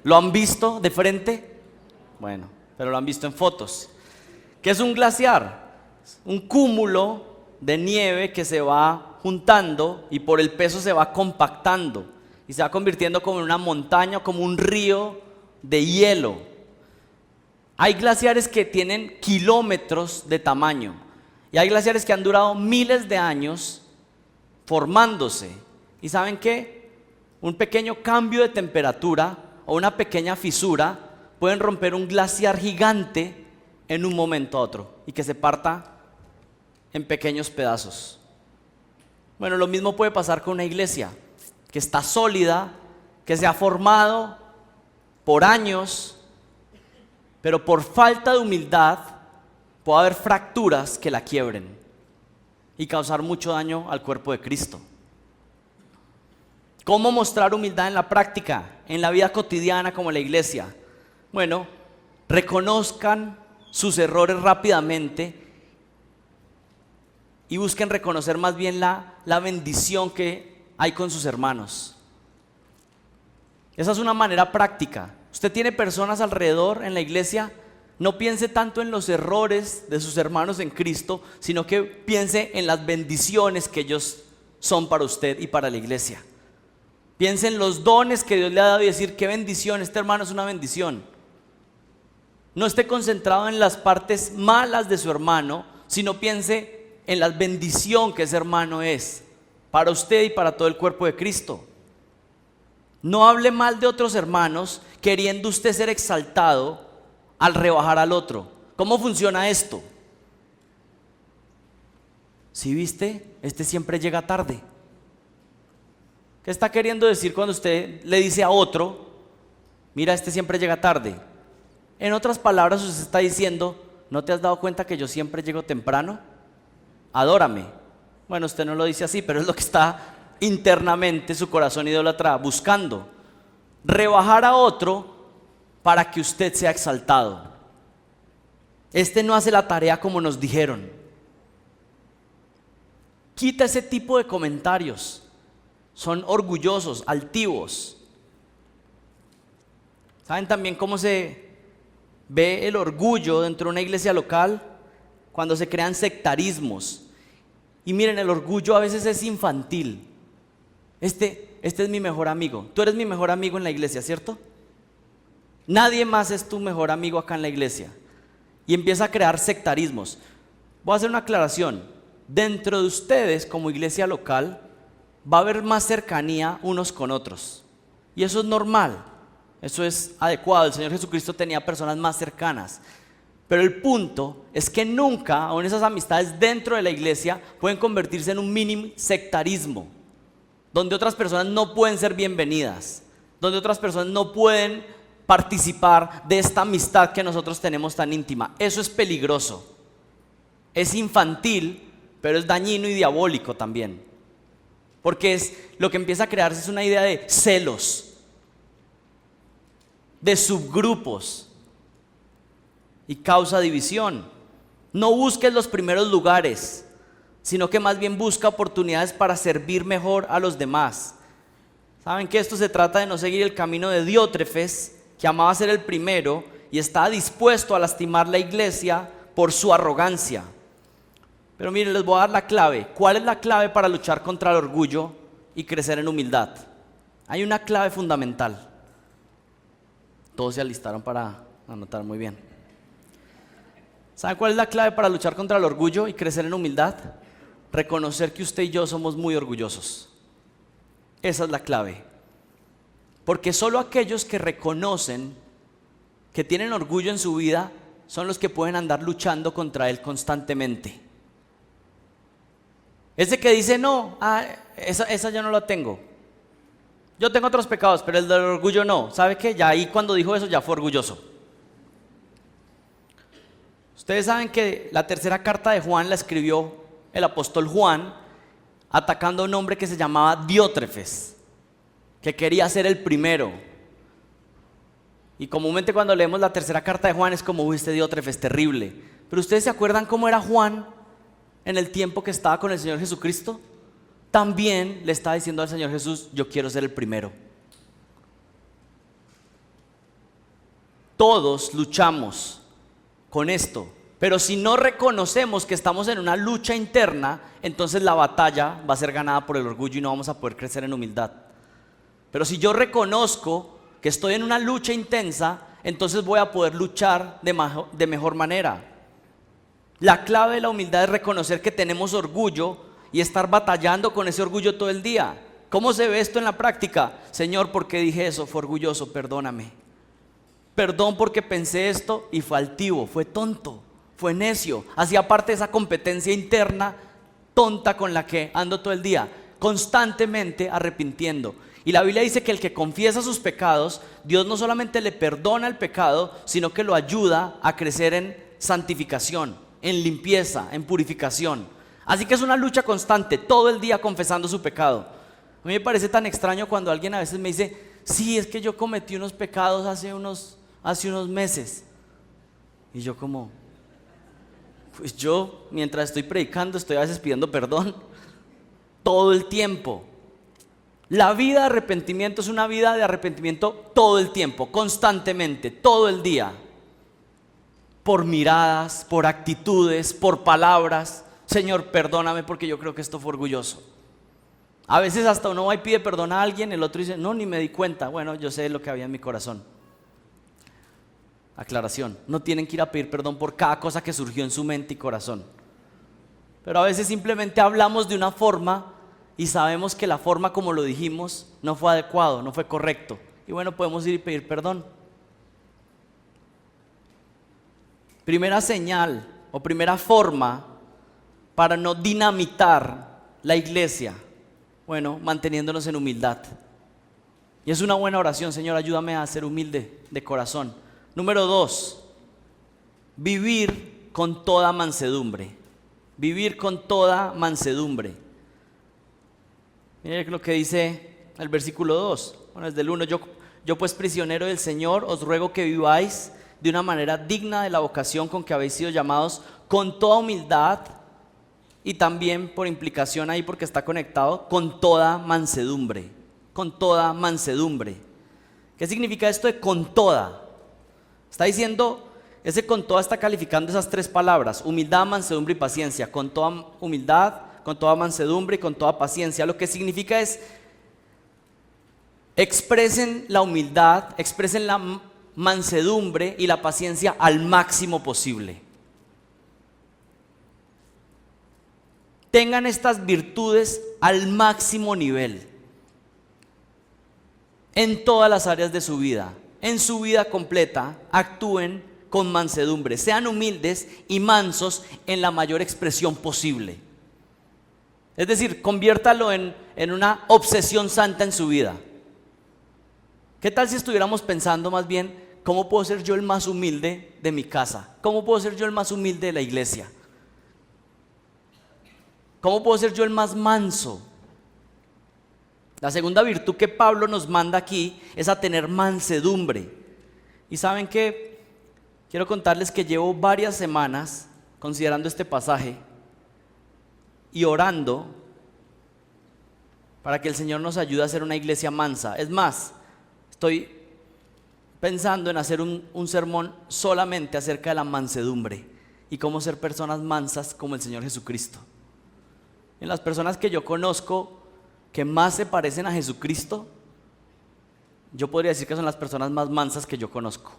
¿Lo han visto de frente? Bueno, pero lo han visto en fotos. ¿Qué es un glaciar? Un cúmulo de nieve que se va juntando y por el peso se va compactando y se va convirtiendo como en una montaña, como un río de hielo. Hay glaciares que tienen kilómetros de tamaño y hay glaciares que han durado miles de años formándose. ¿Y saben qué? Un pequeño cambio de temperatura o una pequeña fisura pueden romper un glaciar gigante en un momento a otro y que se parta en pequeños pedazos. Bueno, lo mismo puede pasar con una iglesia que está sólida, que se ha formado por años, pero por falta de humildad puede haber fracturas que la quiebren y causar mucho daño al cuerpo de Cristo. ¿Cómo mostrar humildad en la práctica, en la vida cotidiana como la iglesia? Bueno, reconozcan sus errores rápidamente y busquen reconocer más bien la bendición que hay con sus hermanos. Esa es una manera práctica. Usted tiene personas alrededor en la iglesia No piense tanto en los errores de sus hermanos en Cristo, sino que piense en las bendiciones que ellos son para usted y para la iglesia. Piense en los dones que Dios le ha dado y decir: qué bendición, este hermano es una bendición. No esté concentrado en las partes malas de su hermano, sino piense en la bendición que ese hermano es para usted y para todo el cuerpo de Cristo. No hable mal de otros hermanos queriendo usted ser exaltado al rebajar al otro. ¿Cómo funciona esto? ¿Sí viste? Este siempre llega tarde. ¿Qué está queriendo decir cuando usted le dice a otro: mira, este siempre llega tarde? En otras palabras, usted está diciendo: ¿no te has dado cuenta que yo siempre llego temprano? Adórame. Bueno, usted no lo dice así, pero es lo que está internamente su corazón idólatra buscando. Rebajar a otro para que usted sea exaltado. Este no hace la tarea como nos dijeron. Quita ese tipo de comentarios. Son orgullosos, altivos. ¿Saben también cómo se ve el orgullo dentro de una iglesia local? Cuando se crean sectarismos. Y miren, el orgullo a veces es infantil. Este es mi mejor amigo. Tú eres mi mejor amigo en la iglesia, ¿cierto? Nadie más es tu mejor amigo acá en la iglesia. Y empieza a crear sectarismos. Voy a hacer una aclaración. Dentro de ustedes, como iglesia local, va a haber más cercanía unos con otros. Y eso es normal. Eso es adecuado. El Señor Jesucristo tenía personas más cercanas. Pero el punto es que nunca, aun esas amistades dentro de la iglesia, pueden convertirse en un mini sectarismo, donde otras personas no pueden ser bienvenidas, donde otras personas no pueden participar de esta amistad que nosotros tenemos tan íntima. Eso es peligroso. Es infantil, pero es dañino y diabólico también. Porque lo que empieza a crearse es una idea de celos, de subgrupos, y causa división. No busques los primeros lugares, sino que más bien busca oportunidades para servir mejor a los demás. ¿Saben que esto se trata de no seguir el camino de Diótrefes, que amaba ser el primero y estaba dispuesto a lastimar la iglesia por su arrogancia? Pero miren, les voy a dar la clave. ¿Cuál es la clave para luchar contra el orgullo y crecer en humildad? Hay una clave fundamental. Todos se alistaron para anotar, muy bien. ¿Saben cuál es la clave para luchar contra el orgullo y crecer en humildad? Reconocer que usted y yo somos muy orgullosos. Esa es la clave. Porque solo aquellos que reconocen que tienen orgullo en su vida son los que pueden andar luchando contra él constantemente. Ese que dice: no, esa yo no la tengo. Yo tengo otros pecados, pero el del orgullo no. ¿Sabe qué? Ya ahí cuando dijo eso ya fue orgulloso. Ustedes saben que la tercera carta de Juan la escribió el apóstol Juan atacando a un hombre que se llamaba Diótrefes, que quería ser el primero. Y comúnmente cuando leemos la tercera carta de Juan es como: uy, este Diótrefes terrible. Pero ustedes se acuerdan cómo era Juan en el tiempo que estaba con el Señor Jesucristo. También le estaba diciendo al Señor Jesús: yo quiero ser el primero. Todos luchamos con esto, pero si no reconocemos que estamos en una lucha interna, entonces la batalla va a ser ganada por el orgullo y no vamos a poder crecer en humildad. Pero si yo reconozco que estoy en una lucha intensa, entonces voy a poder luchar de mejor manera. La clave de la humildad es reconocer que tenemos orgullo y estar batallando con ese orgullo todo el día. ¿Cómo se ve esto en la práctica? Señor, ¿por qué dije eso? Fue orgulloso, perdóname. Perdón porque pensé esto y fue altivo, fue tonto, fue necio. Hacía parte de esa competencia interna tonta con la que ando todo el día, constantemente arrepintiendo. Y la Biblia dice que el que confiesa sus pecados, Dios no solamente le perdona el pecado, sino que lo ayuda a crecer en santificación, en limpieza, en purificación. Así que es una lucha constante, todo el día confesando su pecado. A mí me parece tan extraño cuando alguien a veces me dice: sí, es que yo cometí unos pecados hace unos meses. Y yo como: pues yo mientras estoy predicando estoy a veces pidiendo perdón todo el tiempo. La vida de arrepentimiento es una vida de arrepentimiento todo el tiempo, constantemente, todo el día. por miradas, por actitudes, por palabras. Señor, perdóname porque yo creo que esto fue orgulloso. A veces hasta uno va y pide perdón a alguien, el otro dice, no, ni me di cuenta. Bueno, yo sé lo que había en mi corazón. Aclaración, no tienen que ir a pedir perdón por cada cosa que surgió en su mente y corazón. Pero a veces simplemente hablamos de una forma y sabemos que la forma como lo dijimos no fue adecuado, no fue correcto. Y bueno, podemos ir y pedir perdón. Primera señal o primera forma para no dinamitar la iglesia, bueno, manteniéndonos en humildad. Y es una buena oración, Señor, ayúdame a ser humilde de corazón. Número 2, vivir con toda mansedumbre. Vivir con toda mansedumbre. Miren lo que dice el versículo 2. Bueno, desde el 1, yo pues prisionero del Señor, os ruego que viváis de una manera digna de la vocación con que habéis sido llamados, con toda humildad y también por implicación ahí porque está conectado, con toda mansedumbre. Con toda mansedumbre. ¿Qué significa esto de con toda? Está diciendo, ese con toda está calificando esas tres palabras, humildad, mansedumbre y paciencia. Con toda humildad, con toda mansedumbre y con toda paciencia. Lo que significa es, expresen la humildad, expresen la mansedumbre y la paciencia al máximo posible. Tengan estas virtudes al máximo nivel en todas las áreas de su vida. En su vida completa, actúen con mansedumbre, sean humildes y mansos en la mayor expresión posible. Es decir, conviértalo en una obsesión santa en su vida. ¿Qué tal si estuviéramos pensando más bien, cómo puedo ser yo el más humilde de mi casa? ¿Cómo puedo ser yo el más humilde de la iglesia? ¿Cómo puedo ser yo el más manso? La segunda virtud que Pablo nos manda aquí es a tener mansedumbre. Y saben que quiero contarles que llevo varias semanas considerando este pasaje y orando para que el Señor nos ayude a ser una iglesia mansa. Es más, estoy pensando en hacer un sermón solamente acerca de la mansedumbre y cómo ser personas mansas como el Señor Jesucristo. En las personas que yo conozco que más se parecen a Jesucristo, yo podría decir que son las personas más mansas que yo conozco.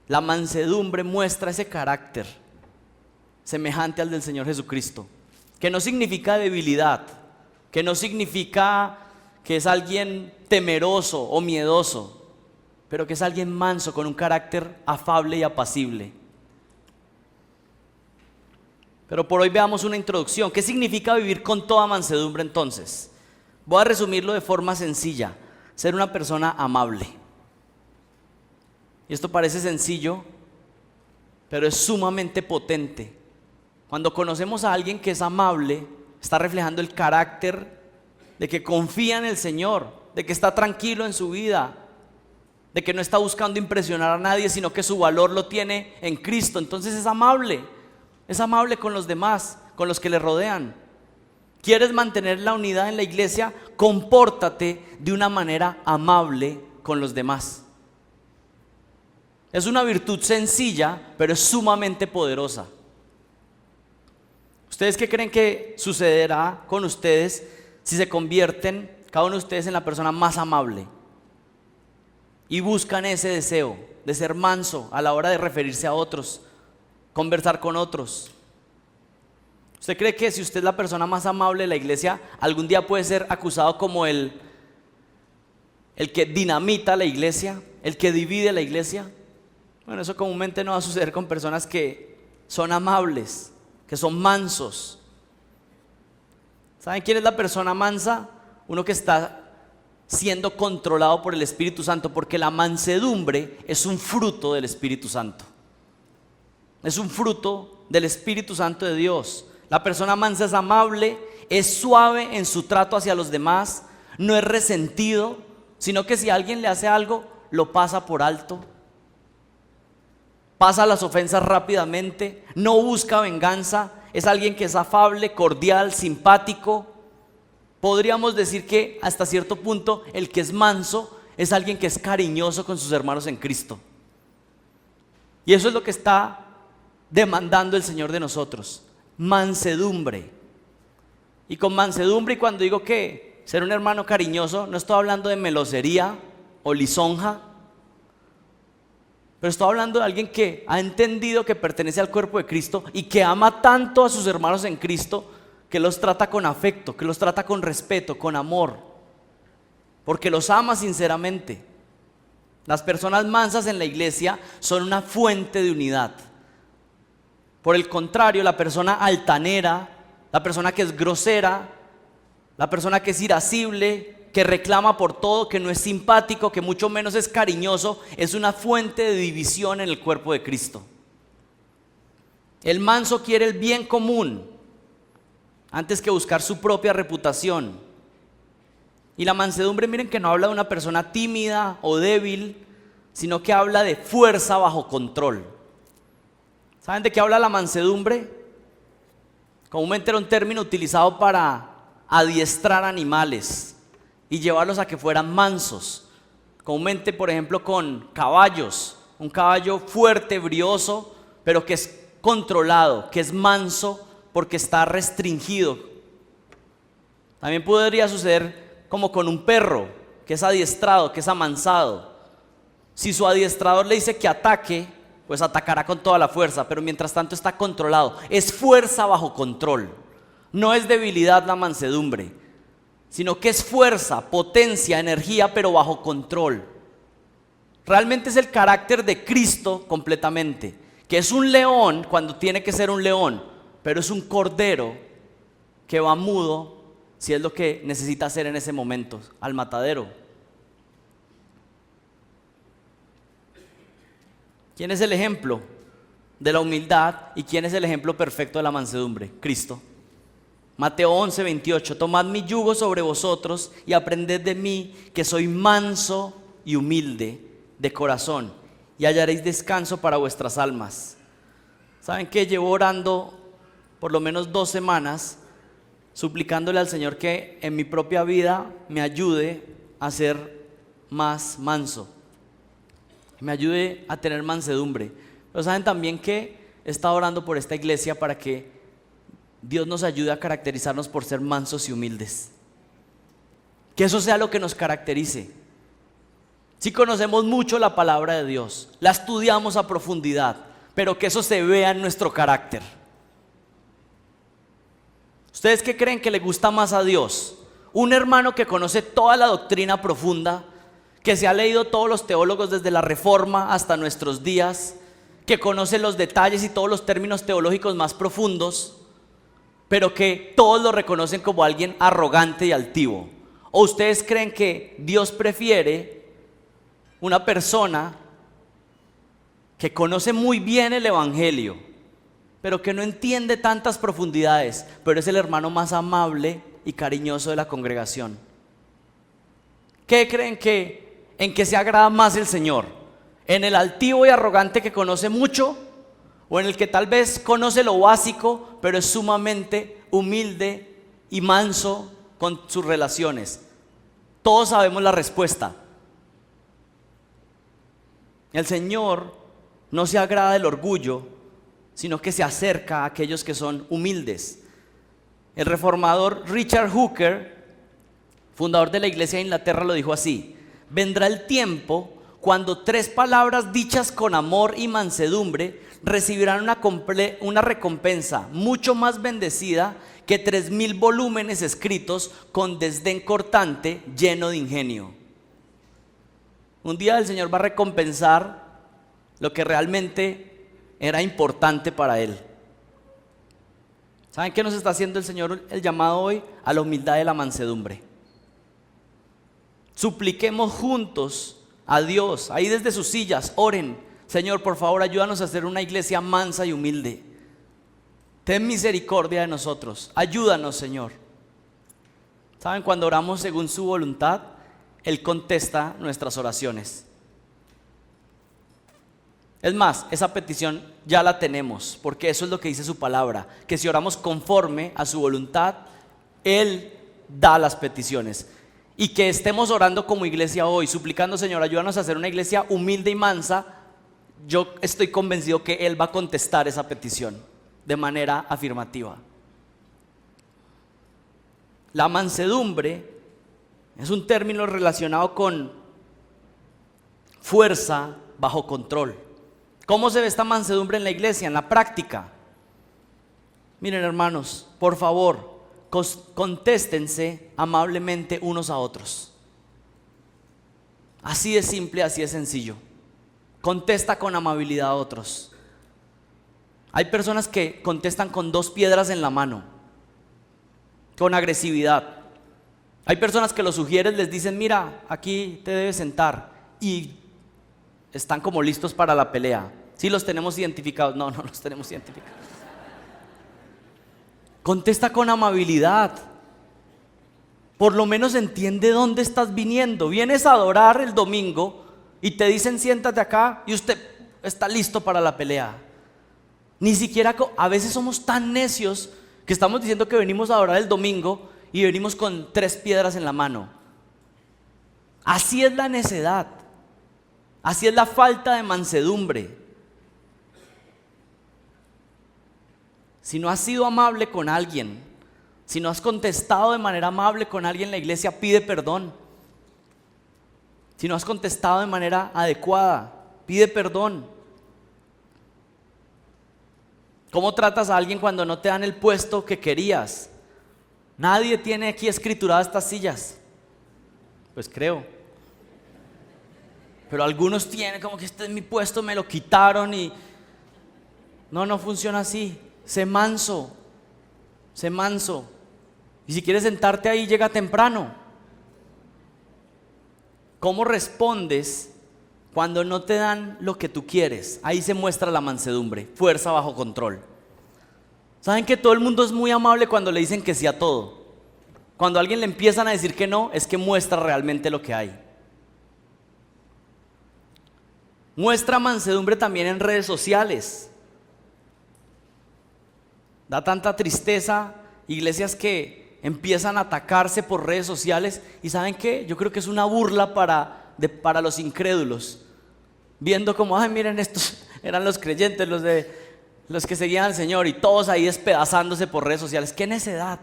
La mansedumbre muestra ese carácter semejante al del Señor Jesucristo, que no significa debilidad, que no significa que es alguien temeroso o miedoso, pero que es alguien manso con un carácter afable y apacible. Pero por hoy veamos una introducción. ¿Qué significa vivir con toda mansedumbre entonces? Voy a resumirlo de forma sencilla. Ser una persona amable. Y esto parece sencillo, pero es sumamente potente. Cuando conocemos a alguien que es amable, está reflejando el carácter de que confía en el Señor, de que está tranquilo en su vida, de que no está buscando impresionar a nadie, sino que su valor lo tiene en Cristo. Entonces es amable con los demás, con los que le rodean. ¿Quieres mantener la unidad en la iglesia? Compórtate de una manera amable con los demás. Es una virtud sencilla, pero es sumamente poderosa. ¿Ustedes qué creen que sucederá con ustedes si se convierten, cada uno de ustedes, en la persona más amable? Y buscan ese deseo de ser manso a la hora de referirse a otros, conversar con otros. ¿Usted cree que si usted es la persona más amable de la iglesia, algún día puede ser acusado como el que dinamita la iglesia, el que divide la iglesia? Bueno, eso comúnmente no va a suceder con personas que son amables, que son mansos. ¿Saben quién es la persona mansa? Uno que está siendo controlado por el Espíritu Santo, porque la mansedumbre es un fruto del Espíritu Santo. Es un fruto del Espíritu Santo de Dios. La persona mansa es amable, es suave en su trato hacia los demás, no es resentido, sino que si alguien le hace algo, lo pasa por alto. Pasa las ofensas rápidamente, no busca venganza, es alguien que es afable, cordial, simpático. Podríamos decir que hasta cierto punto el que es manso es alguien que es cariñoso con sus hermanos en Cristo. Y eso es lo que está demandando el Señor de nosotros, mansedumbre. Y con mansedumbre, y cuando digo que ser un hermano cariñoso, no estoy hablando de melosería o lisonja, pero estoy hablando de alguien que ha entendido que pertenece al cuerpo de Cristo y que ama tanto a sus hermanos en Cristo, que los trata con afecto, que los trata con respeto, con amor, porque los ama sinceramente. Las personas mansas en la iglesia son una fuente de unidad. Por el contrario, la persona altanera, la persona que es grosera, la persona que es irascible, que reclama por todo, que no es simpático, que mucho menos es cariñoso, es una fuente de división en el cuerpo de Cristo. El manso quiere el bien común antes que buscar su propia reputación. Y la mansedumbre, miren que no habla de una persona tímida o débil, sino que habla de fuerza bajo control. ¿Saben de qué habla la mansedumbre? Comúnmente era un término utilizado para adiestrar animales y llevarlos a que fueran mansos. Comúnmente, por ejemplo, con caballos, un caballo fuerte, brioso, pero que es controlado, que es manso porque está restringido. También podría suceder como con un perro, que es adiestrado, que es amansado. Si su adiestrador le dice que ataque, pues atacará con toda la fuerza, pero mientras tanto está controlado. Es fuerza bajo control. No es debilidad la mansedumbre, sino que es fuerza, potencia, energía, pero bajo control. Realmente es el carácter de Cristo completamente, que es un león cuando tiene que ser un león, pero es un cordero que va mudo si es lo que necesita hacer en ese momento, al matadero. ¿Quién es el ejemplo de la humildad y quién es el ejemplo perfecto de la mansedumbre? Cristo. Mateo 11:28, tomad mi yugo sobre vosotros y aprended de mí, que soy manso y humilde de corazón, y hallaréis descanso para vuestras almas. ¿Saben qué? Llevo orando por lo menos 2 semanas, suplicándole al Señor que en mi propia vida me ayude a ser más manso, me ayude a tener mansedumbre. Pero saben también que he estado orando por esta iglesia para que Dios nos ayude a caracterizarnos por ser mansos y humildes. Que eso sea lo que nos caracterice. Si conocemos mucho la palabra de Dios, la estudiamos a profundidad, pero que eso se vea en nuestro carácter. ¿Ustedes qué creen que le gusta más a Dios? ¿Un hermano que conoce toda la doctrina profunda, que se ha leído todos los teólogos desde la Reforma hasta nuestros días, que conoce los detalles y todos los términos teológicos más profundos, pero que todos lo reconocen como alguien arrogante y altivo? ¿O ustedes creen que Dios prefiere una persona que conoce muy bien el evangelio, pero que no entiende tantas profundidades, pero es el hermano más amable y cariñoso de la congregación? ¿Qué creen en que se agrada más el Señor? ¿En el altivo y arrogante que conoce mucho? ¿O en el que tal vez conoce lo básico, pero es sumamente humilde y manso con sus relaciones? Todos sabemos la respuesta. El Señor no se agrada del orgullo, sino que se acerca a aquellos que son humildes. El reformador Richard Hooker, fundador de la Iglesia de Inglaterra, lo dijo así: vendrá el tiempo cuando 3 palabras dichas con amor y mansedumbre recibirán una recompensa mucho más bendecida que 3000 volúmenes escritos con desdén cortante, lleno de ingenio. Un día el Señor va a recompensar lo que realmente era importante para Él. ¿Saben qué nos está haciendo el Señor el llamado hoy? A la humildad y la mansedumbre. Supliquemos juntos a Dios, ahí desde sus sillas, oren: Señor, por favor, ayúdanos a ser una iglesia mansa y humilde. Ten misericordia de nosotros, ayúdanos, Señor. ¿Saben? Cuando oramos según su voluntad, Él contesta nuestras oraciones. Es más, esa petición ya la tenemos, porque eso es lo que dice su palabra, que si oramos conforme a su voluntad, Él da las peticiones. Y que estemos orando como iglesia hoy, suplicando: Señor, ayúdanos a ser una iglesia humilde y mansa, yo estoy convencido que Él va a contestar esa petición de manera afirmativa. La mansedumbre es un término relacionado con fuerza bajo control. ¿Cómo se ve esta mansedumbre en la iglesia? En la práctica. Miren, hermanos, por favor, contéstense amablemente unos a otros. Así de simple, así de sencillo. Contesta con amabilidad a otros. Hay personas que contestan con 2 piedras en la mano, con agresividad. Hay personas que los sugieres, les dicen, mira, aquí te debes sentar, y están como listos para la pelea. ¿Sí los tenemos identificados? No, no los tenemos identificados. Contesta con amabilidad. Por lo menos entiende dónde estás viniendo. Vienes a adorar el domingo y te dicen siéntate acá y usted está listo para la pelea. Ni siquiera, a veces somos tan necios que estamos diciendo que venimos a adorar el domingo y venimos con 3 piedras en la mano. Así es la necedad. Así es la falta de mansedumbre. Si no has sido amable con alguien, si no has contestado de manera amable con alguien en la iglesia, pide perdón. Si no has contestado de manera adecuada, pide perdón. ¿Cómo tratas a alguien cuando no te dan el puesto que querías? Nadie tiene aquí escrituradas estas sillas. Pues creo. Pero algunos tienen como que este es mi puesto, me lo quitaron y... No funciona así. Sé manso. Sé manso. Y si quieres sentarte ahí, llega temprano. ¿Cómo respondes cuando no te dan lo que tú quieres? Ahí se muestra la mansedumbre, fuerza bajo control. ¿Saben que todo el mundo es muy amable cuando le dicen que sí a todo? Cuando a alguien le empiezan a decir que no, es que muestra realmente lo que hay. Muestra mansedumbre también en redes sociales. Da tanta tristeza, iglesias que empiezan a atacarse por redes sociales. ¿Y saben qué? Yo creo que es una burla para los incrédulos. Viendo como, ay, miren, estos eran los creyentes, los que seguían al Señor, y todos ahí despedazándose por redes sociales. ¡Qué necedad!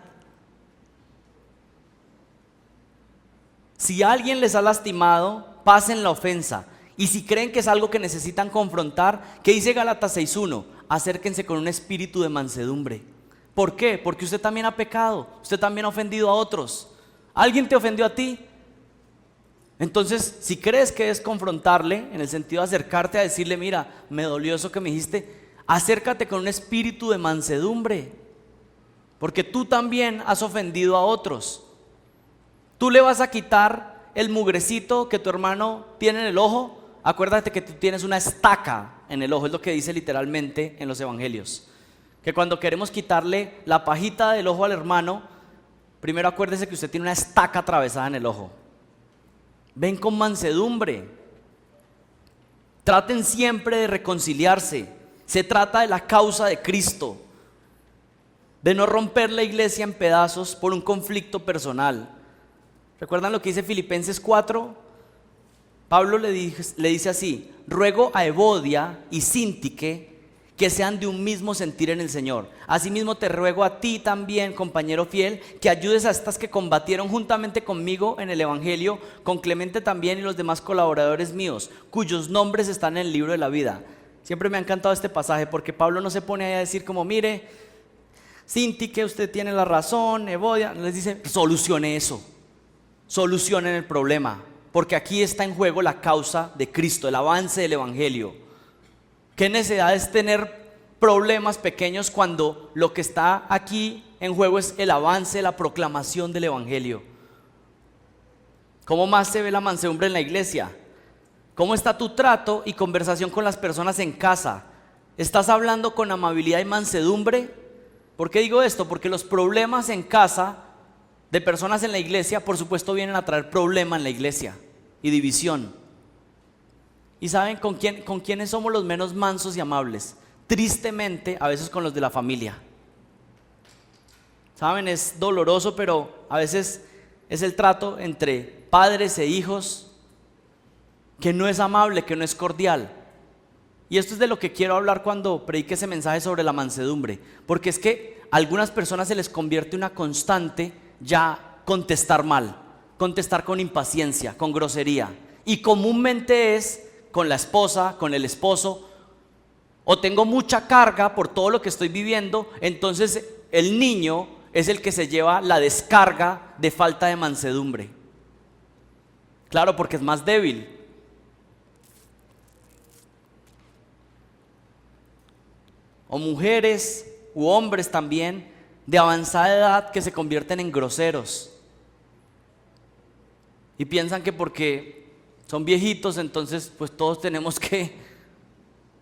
Si alguien les ha lastimado, pasen la ofensa. Y si creen que es algo que necesitan confrontar, ¿qué dice Gálatas 6:1? Acérquense con un espíritu de mansedumbre. ¿Por qué? Porque usted también ha pecado, usted también ha ofendido a otros. ¿Alguien te ofendió a ti? Entonces, si crees que es confrontarle, en el sentido de acercarte a decirle, mira, me dolió eso que me dijiste, acércate con un espíritu de mansedumbre, porque tú también has ofendido a otros. Tú le vas a quitar el mugrecito que tu hermano tiene en el ojo. Acuérdate que tú tienes una estaca en el ojo, es lo que dice literalmente en los evangelios. Que cuando queremos quitarle la pajita del ojo al hermano, primero acuérdese que usted tiene una estaca atravesada en el ojo. Ven con mansedumbre. Traten siempre de reconciliarse. Se trata de la causa de Cristo, de no romper la iglesia en pedazos por un conflicto personal. ¿Recuerdan lo que dice Filipenses 4? Pablo le dice así: ruego a Evodia y Síntique que sean de un mismo sentir en el Señor. Asimismo te ruego a ti también, compañero fiel, que ayudes a estas que combatieron juntamente conmigo en el Evangelio, con Clemente también y los demás colaboradores míos, cuyos nombres están en el libro de la vida. Siempre me ha encantado este pasaje porque Pablo no se pone ahí a decir como, mire, Síntique, usted tiene la razón, Evodia, les dice, solucione eso, solucionen el problema. Porque aquí está en juego la causa de Cristo, el avance del Evangelio. ¿Qué necesidad es tener problemas pequeños cuando lo que está aquí en juego es el avance, la proclamación del Evangelio? ¿Cómo más se ve la mansedumbre en la iglesia? ¿Cómo está tu trato y conversación con las personas en casa? ¿Estás hablando con amabilidad y mansedumbre? ¿Por qué digo esto? Porque los problemas en casa de personas en la iglesia, por supuesto, vienen a traer problema en la iglesia y división. ¿Y saben con quiénes somos los menos mansos y amables? Tristemente, a veces con los de la familia. ¿Saben? Es doloroso, pero a veces es el trato entre padres e hijos que no es amable, que no es cordial. Y esto es de lo que quiero hablar cuando predique ese mensaje sobre la mansedumbre, porque es que a algunas personas se les convierte una constante ya contestar mal, contestar con impaciencia, con grosería, y comúnmente es con la esposa, con el esposo, o tengo mucha carga por todo lo que estoy viviendo, entonces el niño es el que se lleva la descarga de falta de mansedumbre. Claro, porque es más débil. O mujeres u hombres también de avanzada edad que se convierten en groseros y piensan que porque son viejitos entonces pues todos tenemos que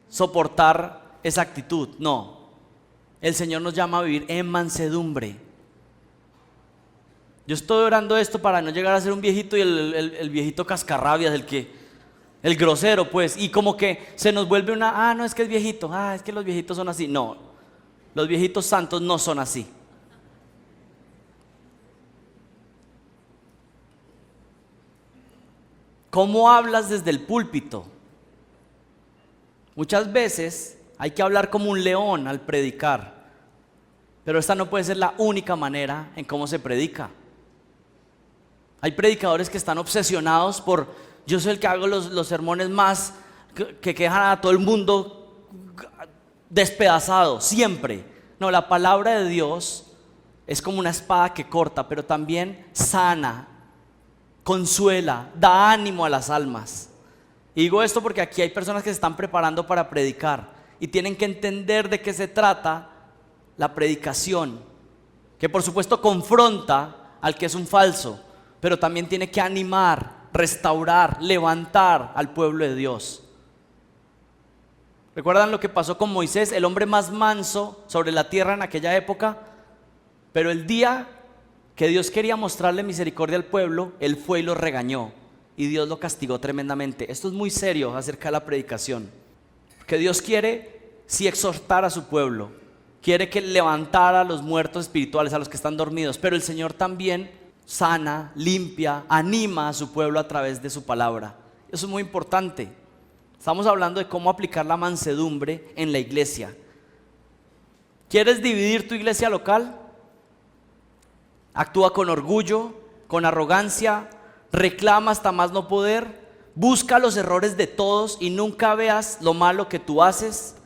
soportar esa actitud. No, el Señor nos llama a vivir en mansedumbre. Yo estoy orando esto para no llegar a ser un viejito y el viejito cascarrabias, el grosero pues, y como que se nos vuelve no es que es viejito, es que los viejitos son así. No, los viejitos santos no son así. ¿Cómo hablas desde el púlpito? Muchas veces hay que hablar como un león al predicar, pero esta no puede ser la única manera en cómo se predica. Hay predicadores que están obsesionados por, yo soy el que hago los sermones más que dejan a todo el mundo despedazado, siempre. No, la palabra de Dios es como una espada que corta, pero también sana, consuela, da ánimo a las almas. Y digo esto porque aquí hay personas que se están preparando para predicar y tienen que entender de qué se trata la predicación, que por supuesto confronta al que es un falso, pero también tiene que animar, restaurar, levantar al pueblo de Dios. ¿Recuerdan lo que pasó con Moisés, el hombre más manso sobre la tierra en aquella época? Pero el día que Dios quería mostrarle misericordia al pueblo, él fue y lo regañó y Dios lo castigó tremendamente. Esto es muy serio acerca de la predicación, porque Dios quiere sí exhortar a su pueblo, quiere que levantara a los muertos espirituales, a los que están dormidos, pero el Señor también sana, limpia, anima a su pueblo a través de su palabra. Eso es muy importante. Estamos hablando de cómo aplicar la mansedumbre en la iglesia. ¿Quieres dividir tu iglesia local? Actúa con orgullo, con arrogancia, reclama hasta más no poder, busca los errores de todos y nunca veas lo malo que tú haces.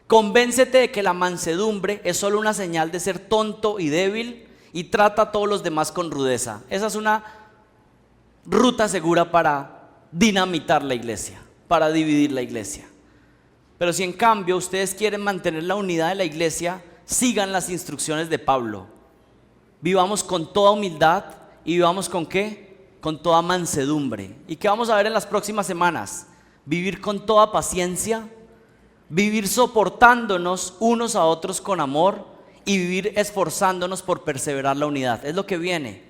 Convéncete de que la mansedumbre es solo una señal de ser tonto y débil y trata a todos los demás con rudeza. Esa es una ruta segura para dinamitar la iglesia, para dividir la iglesia. Pero si en cambio ustedes quieren mantener la unidad de la iglesia, sigan las instrucciones de Pablo. Vivamos con toda humildad y vivamos ¿con qué? Con toda mansedumbre. ¿Y qué vamos a ver en las próximas semanas? Vivir con toda paciencia, vivir soportándonos unos a otros con amor y vivir esforzándonos por perseverar la unidad. Es lo que viene.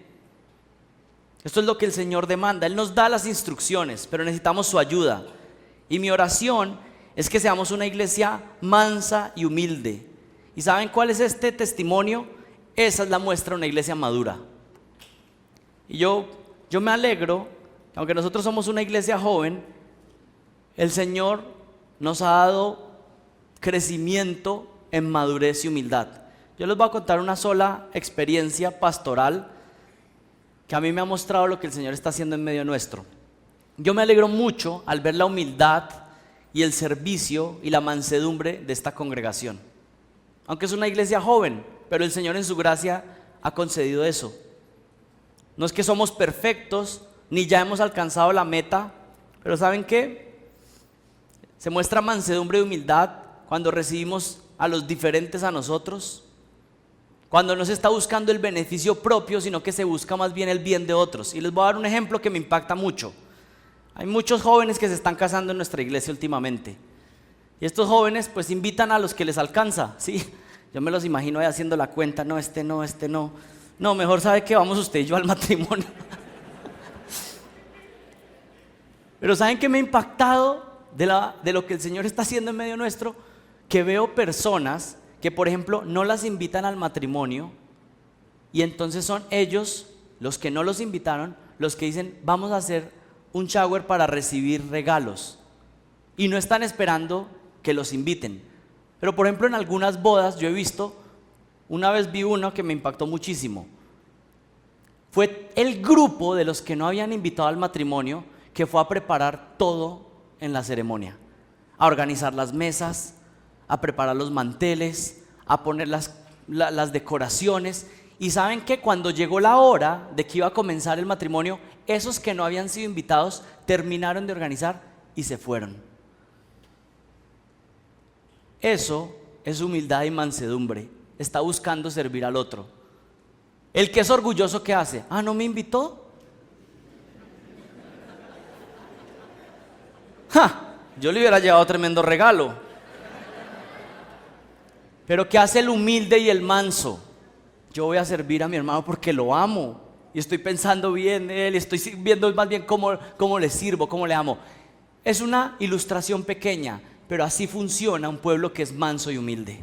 Esto es lo que el Señor demanda. Él nos da las instrucciones, pero necesitamos su ayuda. Y mi oración es que seamos una iglesia mansa y humilde. ¿Y saben cuál es este testimonio? Esa es la muestra de una iglesia madura. Y yo me alegro, aunque nosotros somos una iglesia joven, el Señor nos ha dado crecimiento en madurez y humildad. Yo les voy a contar una sola experiencia pastoral que a mí me ha mostrado lo que el Señor está haciendo en medio nuestro. Yo me alegro mucho al ver la humildad y el servicio y la mansedumbre de esta congregación. Aunque es una iglesia joven, pero el Señor en su gracia ha concedido eso. No es que somos perfectos, ni ya hemos alcanzado la meta, pero ¿saben qué? Se muestra mansedumbre y humildad cuando recibimos a los diferentes a nosotros, cuando no se está buscando el beneficio propio, sino que se busca más bien el bien de otros. Y les voy a dar un ejemplo que me impacta mucho. Hay muchos jóvenes que se están casando en nuestra iglesia últimamente. Y estos jóvenes pues invitan a los que les alcanza, ¿sí? Yo me los imagino ahí haciendo la cuenta, no, este no. No, mejor sabe que vamos usted y yo al matrimonio. Pero ¿saben qué me ha impactado de lo que el Señor está haciendo en medio nuestro? Que veo personas que, por ejemplo, no las invitan al matrimonio y entonces son ellos, los que no los invitaron, los que dicen, vamos a hacer un shower para recibir regalos. Y no están esperando que los inviten. Pero por ejemplo en algunas bodas yo he visto, una vez vi uno que me impactó muchísimo. Fue el grupo de los que no habían invitado al matrimonio que fue a preparar todo en la ceremonia, a organizar las mesas, a preparar los manteles, a poner las decoraciones. Y saben que cuando llegó la hora de que iba a comenzar el matrimonio, esos que no habían sido invitados terminaron de organizar y se fueron. Eso es humildad y mansedumbre. Está buscando servir al otro. El que es orgulloso, ¿qué hace? Ah, ¿no me invitó? ¡Ja! Yo le hubiera llevado tremendo regalo. Pero ¿qué hace el humilde y el manso? Yo voy a servir a mi hermano porque lo amo y estoy pensando bien en él, estoy viendo más bien cómo le sirvo, cómo le amo. Es una ilustración pequeña, pero así funciona un pueblo que es manso y humilde.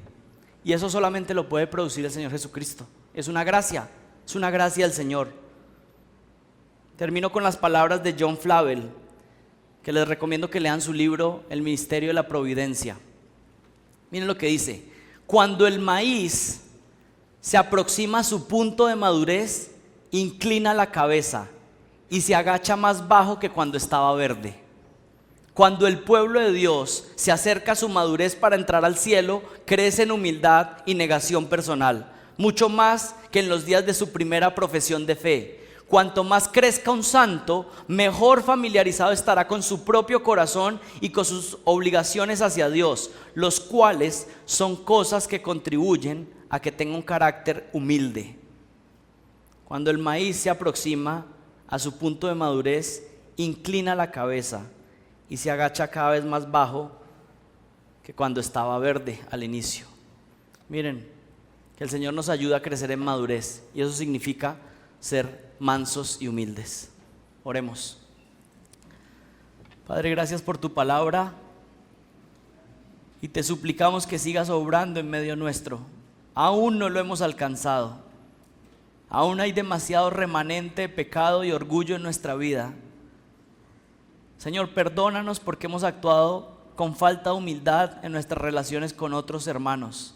Y eso solamente lo puede producir el Señor Jesucristo. Es una gracia del Señor. Termino con las palabras de John Flavel, que les recomiendo que lean su libro El Ministerio de la Providencia. Miren lo que dice: cuando el maíz se aproxima a su punto de madurez, inclina la cabeza y se agacha más bajo que cuando estaba verde. Cuando el pueblo de Dios se acerca a su madurez para entrar al cielo, crece en humildad y negación personal, mucho más que en los días de su primera profesión de fe. Cuanto más crezca un santo, mejor familiarizado estará con su propio corazón y con sus obligaciones hacia Dios, los cuales son cosas que contribuyen a que tenga un carácter humilde. Cuando el maíz se aproxima a su punto de madurez, inclina la cabeza y se agacha cada vez más bajo que cuando estaba verde al inicio. Miren, que el Señor nos ayuda a crecer en madurez, y eso significa ser mansos y humildes. Oremos. Padre, gracias por tu palabra y te suplicamos que sigas obrando en medio nuestro. Aún no lo hemos alcanzado, aún hay demasiado remanente de pecado y orgullo en nuestra vida. Señor, perdónanos porque hemos actuado con falta de humildad en nuestras relaciones con otros hermanos.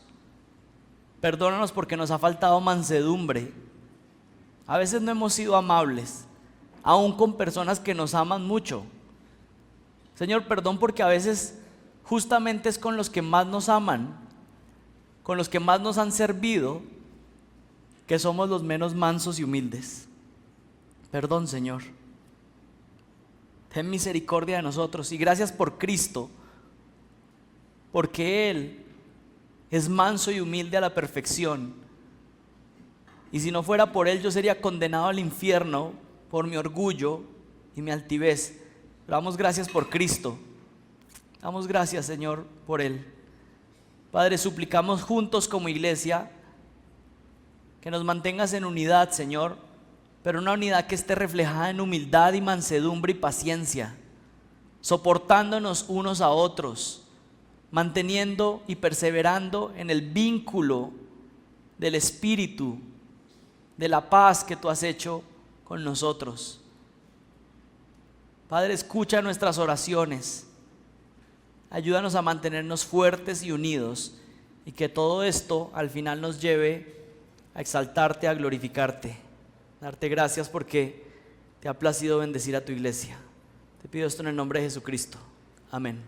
Perdónanos porque nos ha faltado mansedumbre. A veces no hemos sido amables, aún con personas que nos aman mucho. Señor, perdón porque a veces justamente es con los que más nos aman, con los que más nos han servido, que somos los menos mansos y humildes. Perdón, Señor. Ten misericordia de nosotros y gracias por Cristo, porque Él es manso y humilde a la perfección. Y si no fuera por Él, yo sería condenado al infierno por mi orgullo y mi altivez. Pero damos gracias por Cristo. Damos gracias, Señor, por Él. Padre, suplicamos juntos como iglesia que nos mantengas en unidad, Señor, pero una unidad que esté reflejada en humildad y mansedumbre y paciencia, soportándonos unos a otros, manteniendo y perseverando en el vínculo del Espíritu, de la paz que tú has hecho con nosotros. Padre, escucha nuestras oraciones, ayúdanos a mantenernos fuertes y unidos, y que todo esto al final nos lleve a exaltarte, a glorificarte, darte gracias porque te ha placido bendecir a tu iglesia. Te pido esto en el nombre de Jesucristo. Amén.